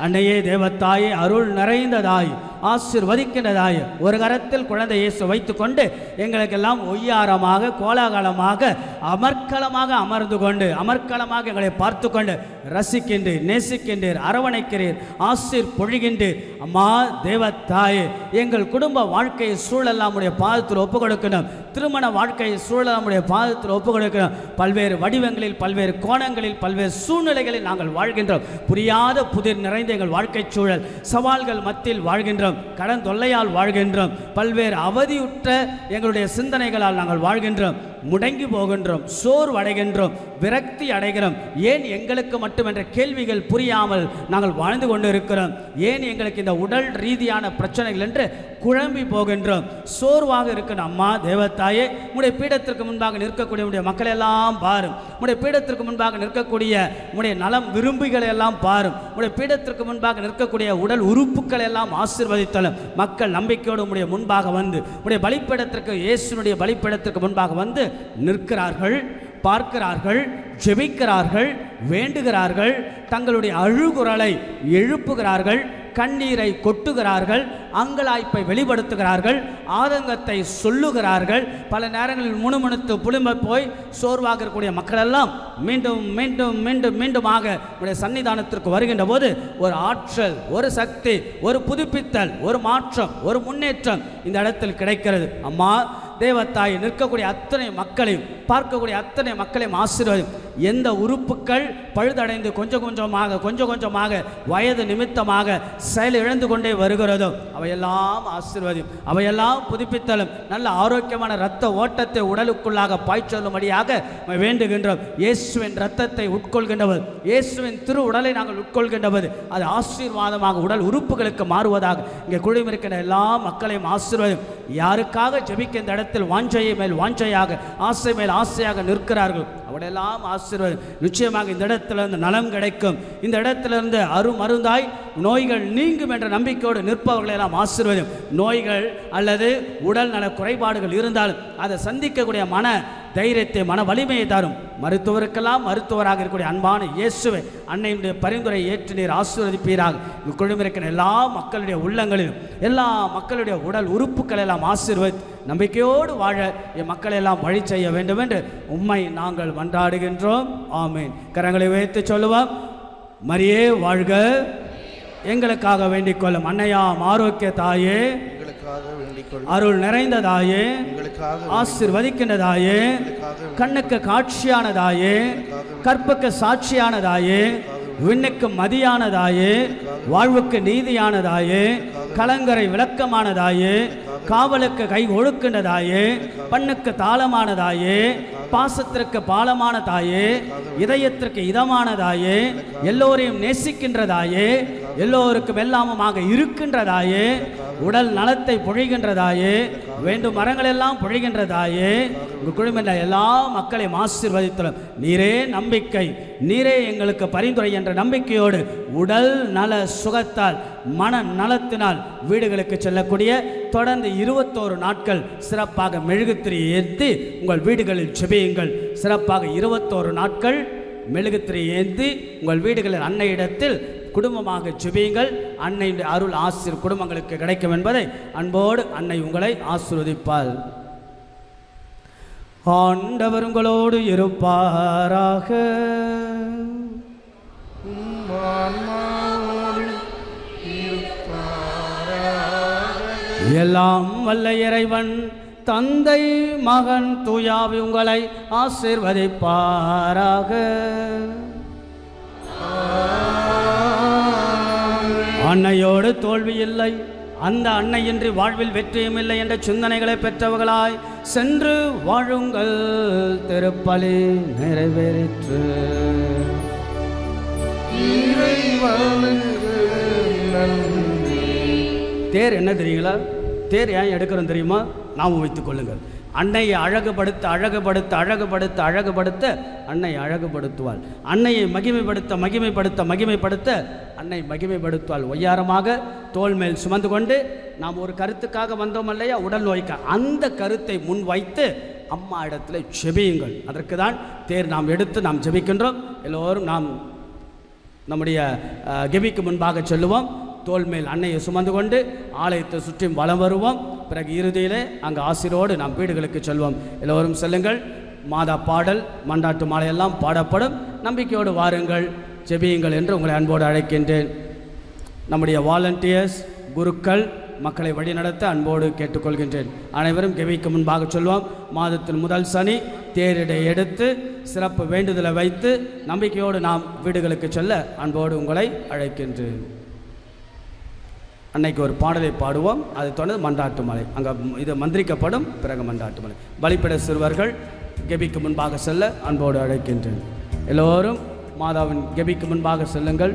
அன்னையே தேவத்தாயே, அருள் நிறைந்ததாய், ஆசீர்வதிக்கின்றதாய், ஒரு கரத்தில் குழந்தை இயேசு வைத்துக்கொண்டு எங்களுக்கெல்லாம் ஒய்யாரமாக கோலாகலமாக அமர்க்களமாக அமர்ந்து கொண்டு அமர்க்களமாக எங்களை பார்த்து கொண்டு ரசிக்கின்றீர், நேசிக்கின்றீர், அரவணைக்கிறீர், ஆசீர் பொழிகின்றீர். அம்மா தேவத்தாயே, எங்கள் குடும்ப வாழ்க்கையை சூழலாம் உடைய பாதத்தில் ஒப்புக் கொடுக்கணும். திருமண வாழ்க்கையை சூழலாம் உடைய பாதத்தில் ஒப்புக் கொடுக்கணும். பல்வேறு வடிவங்களில், பல்வேறு கோணங்களில், பல்வேறு சூழ்நிலைகளில் நாங்கள் வாழ்கின்றோம். புரியாத புதிர் நிறைந்த எங்கள் வாழ்க்கை சூழல், சவால்கள் மத்தியில் வாழ்கின்றோம், கடன் தொல்லையால் வாழ்கின்றோம், பல்வேறு அவதியுற்ற எங்களுடைய சிந்தனைகளால் நாங்கள் வாழ்கின்றோம், முடங்கி போகின்றோம், சோர்வடைகின்றோம், விரக்தி அடைகிறோம். ஏன் எங்களுக்கு மட்டும் என்ற கேள்விகள் புரியாமல் நாங்கள் வாழ்ந்து கொண்டு இருக்கிறோம். ஏன் எங்களுக்கு இந்த உடல் ரீதியான பிரச்சனைகள் என்று குழம்பி போகின்றோம், சோர்வாக இருக்கணும். அம்மா தேவத்தாயே, உடைய பீடத்திற்கு முன்பாக நிற்கக்கூடிய உடைய மக்களை எல்லாம் பாரும். உடைய பீடத்திற்கு முன்பாக நிற்கக்கூடிய உடைய நலம் விரும்பிகளை எல்லாம் பாரும். உடைய பீடத்திற்கு முன்பாக நிற்கக்கூடிய உடல் உறுப்புகளை எல்லாம் ஆசீர்வதித்தலும். மக்கள் நம்பிக்கையோடு உடைய முன்பாக வந்து உடைய பலிப்பீடத்திற்கு, இயேசுனுடைய பலிப்பீடத்திற்கு முன்பாக வந்து நிற்கிறார்கள், பார்க்கிறார்கள், ஜெபிக்கிறார்கள், வேண்டுகிறார்கள், தங்களுடைய அழுகுரலை எழுப்புகிறார்கள், கண்ணீரை கொட்டுகிறார்கள், அங்கலாய்ப்பை வெளிப்படுத்துகிறார்கள், ஆதங்கத்தை சொல்லுகிறார்கள். பல நேரங்களில் முணுமுணுத்து புளிம்ப போய் சோர்வாக இருக்கக்கூடிய மக்கள் எல்லாம் மீண்டும் மீண்டும் மீண்டும் மீண்டுமாக உடைய சன்னிதானத்திற்கு வருகின்ற போது ஒரு ஆற்றல், ஒரு சக்தி, ஒரு புதுப்பித்தல், ஒரு மாற்றம், ஒரு முன்னேற்றம் இந்த இடத்தில் கிடைக்கிறது. அம்மா தேவத்தாய், நிற்கக்கூடிய அத்தனை மக்களையும், பார்க்கக்கூடிய அத்தனை மக்களையும் ஆசீர்வதியும். எந்த உறுப்புகள் பழுதடைந்து கொஞ்சம் கொஞ்சமாக வயது நிமித்தமாக செயல் இழந்து கொண்டே வருகிறதோ அவையெல்லாம் ஆசீர்வதியும், அவையெல்லாம் புதுப்பித்தலும், நல்ல ஆரோக்கியமான இரத்த ஓட்டத்தை உடலுக்குள்ளாக பாய்ச்சலும்படியாக வேண்டுகின்றோம். இயேசுவின் இரத்தத்தை உட்கொள்கின்றவர், இயேசுவின் திரு உடலை நாங்கள் உட்கொள்கின்றவர், அது ஆசீர்வாதமாக உடல் உறுப்புகளுக்கு மாறுவதாக இங்கே குழுமிருக்கின்ற எல்லா மக்களையும் ஆசீர்வதியும். யாருக்காக ஜெபிக்க இந்த இடத்தில் வாஞ்சையை மேல் வாஞ்சையாக, ஆசை மேல் ஆசையாக நிற்கிறார்கள் அவடையெல்லாம் ஆசீர்வாதம். நிச்சயமாக இந்த இடத்திலிருந்து நலம் கிடைக்கும். இந்த இடத்திலிருந்து அருமருந்தாய் நோய்கள் நீங்கும் என்ற நம்பிக்கையோடு நிற்பவர்களெல்லாம் ஆசீர்வாதம். நோய்கள் அல்லது உடல் நல குறைபாடுகள் இருந்தாலும் அதை சந்திக்கக்கூடிய மன தைரியத்தை, மன வலிமையை தரும். மருத்துவருக்கெல்லாம் மருத்துவராக இருக்கக்கூடிய அன்பான இயேசுவை அன்னையுடைய பரிந்துரை ஏற்று நீர் ஆசீர்வதிப்பீராக. குழுமிருக்கிற எல்லா மக்களுடைய உள்ளங்களிலும், எல்லா மக்களுடைய உடல் உறுப்புகள் எல்லாம் ஆசீர்வதி நம்பிக்கையோடு வாழ என் மக்களை எல்லாம் வழி செய்ய வேண்டும் என்று உம்மை நாங்கள் மன்றாடுகின்றோம். ஆமீன். கரங்களை வைத்து சொல்லுவோம். மரியே வாழ்க, எங்களுக்காக வேண்டிக் கொள்ளும் அன்னையாம் ஆரோக்கிய தாயே, அருள் நிறைந்த தாயே, ஆசீர்வதிக்கின்ற தாயே, கண்ணுக்கு காட்சியான தாயே, கற்புக்கு சாட்சியான தாயே, விண்ணுக்கு மதியான தாயே, வாழ்வுக்கு நீதியான தாயே, கலங்கரை விளக்கமான தாயே, காவலுக்கு கை ஒழுக்கின்ற தாயே, பண்ணுக்கு தாளமான தாயே, பாசத்திற்கு பாலமான தாயே, இதயத்திற்கு இதமான தாயே, எல்லோரையும் நேசிக்கின்ற தாயே, எல்லோருக்கும் எல்லாமுமாக இருக்கின்ற தாயே, உடல் நலத்தை பொழிகின்ற தாயே, வேண்டும் மரங்கள் எல்லாம் பொழிகின்ற தாயே, உங்கள் குழுமில் எல்லா மக்களையும் ஆசீர்வதித்தலும். நீரே நம்பிக்கை, நீரே எங்களுக்கு பரிந்துரை என்ற நம்பிக்கையோடு உடல் நல சுகத்தால், மன நலத்தினால் வீடுகளுக்கு செல்லக்கூடிய தொடர்ந்து 21 நாட்கள் சிறப்பாக மெழுகுத்திரி ஏற்றி உங்கள் வீடுகளில் செபியுங்கள். சிறப்பாக 21 நாட்கள் மெழுகுத்திரி ஏந்தி உங்கள் வீடுகளில் அன்னையிடத்தில் குடும்பமாக ஜெபியுங்கள். அன்னையுடைய அருள் ஆசீர் குடும்பங்களுக்கு கிடைக்கும் என்பதை அன்போடு அன்னை உங்களை ஆசீர்வதிப்பாள். ஆண்டவர் உங்களோடு இருப்பாராக. எல்லாம் வல்ல இறைவன் தந்தை மகன் தூயாவி உங்களை ஆசீர்வதிப்பாராக. அன்னையோடு தோல்வி இல்லை, அந்த அன்னையின்றி வாழ்வில் வெற்றியும் இல்லை என்ற சிந்தனைகளை பெற்றவர்களாய் சென்று வாழுங்கள். திருப்பலி நிறைவேறிற்று. தேர் என்ன தெரியுங்களா? தேர் ஏன் எடுக்கிறோம் தெரியுமா? நாம் வைத்துக் கொள்ளுங்கள். அன்னையை அழகுபடுத்த அழகுபடுத்த அழகுபடுத்த அழகுபடுத்த அன்னை அழகுபடுத்துவாள். அன்னையை மகிமைப்படுத்த மகிமைப்படுத்த மகிமைப்படுத்த அன்னை மகிமைப்படுத்துவாள். ஒய்யாரமாக தோள் மேல் சுமந்து கொண்டு நாம் ஒரு கருத்துக்காக வந்தோம் இல்லையா, உடல் நோய்க்க, அந்த கருத்தை முன் வைத்து அம்மா இடத்துல ஜெபியுங்கள். அதற்கு தான் தேர் நாம் எடுத்து நாம் ஜெபிக்கின்றோம். எல்லோரும் நாம் நம்முடைய கெபிக்கு முன்பாக செல்லுவோம். தோல் மேல் அன்னையை சுமந்து கொண்டு ஆலயத்தை சுற்றி வலம் வருவோம். பிறகு இறுதியிலே அங்கு ஆசிரோடு நாம் வீடுகளுக்கு செல்வோம். எல்லோரும் செல்லுங்கள். மாதா பாடல் மண்டாட்டு மாலையெல்லாம் பாடப்படும். நம்பிக்கையோடு வாருங்கள், ஜெபியுங்கள் என்று உங்களை அன்போடு அழைக்கின்றேன். நம்முடைய வாலண்டியர்ஸ் குருக்கள் மக்களை வழிநடத்த அன்போடு கேட்டுக்கொள்கின்றேன். அனைவரும் கெபிக்கு முன்பாக சொல்வோம். மாதத்தின் முதல் சனி தேரிடை எடுத்து சிறப்பு வேண்டுதலை வைத்து நம்பிக்கையோடு நாம் வீடுகளுக்கு செல்ல அன்போடு உங்களை அழைக்கின்றேன். அன்னைக்கு ஒரு பாடலை பாடுவோம். அதை தொடர்ந்து மன்றாட்டு மலை அங்கே இது மந்திரிக்கப்படும். பிறகு மன்றாட்டு மலை பலிப்பிட சிறுவர்கள் கெபிக்கு முன்பாக செல்ல அன்போடு அழைக்கின்றேன். எல்லோரும் மாதாவின் கெபிக்கு முன்பாக செல்லுங்கள்.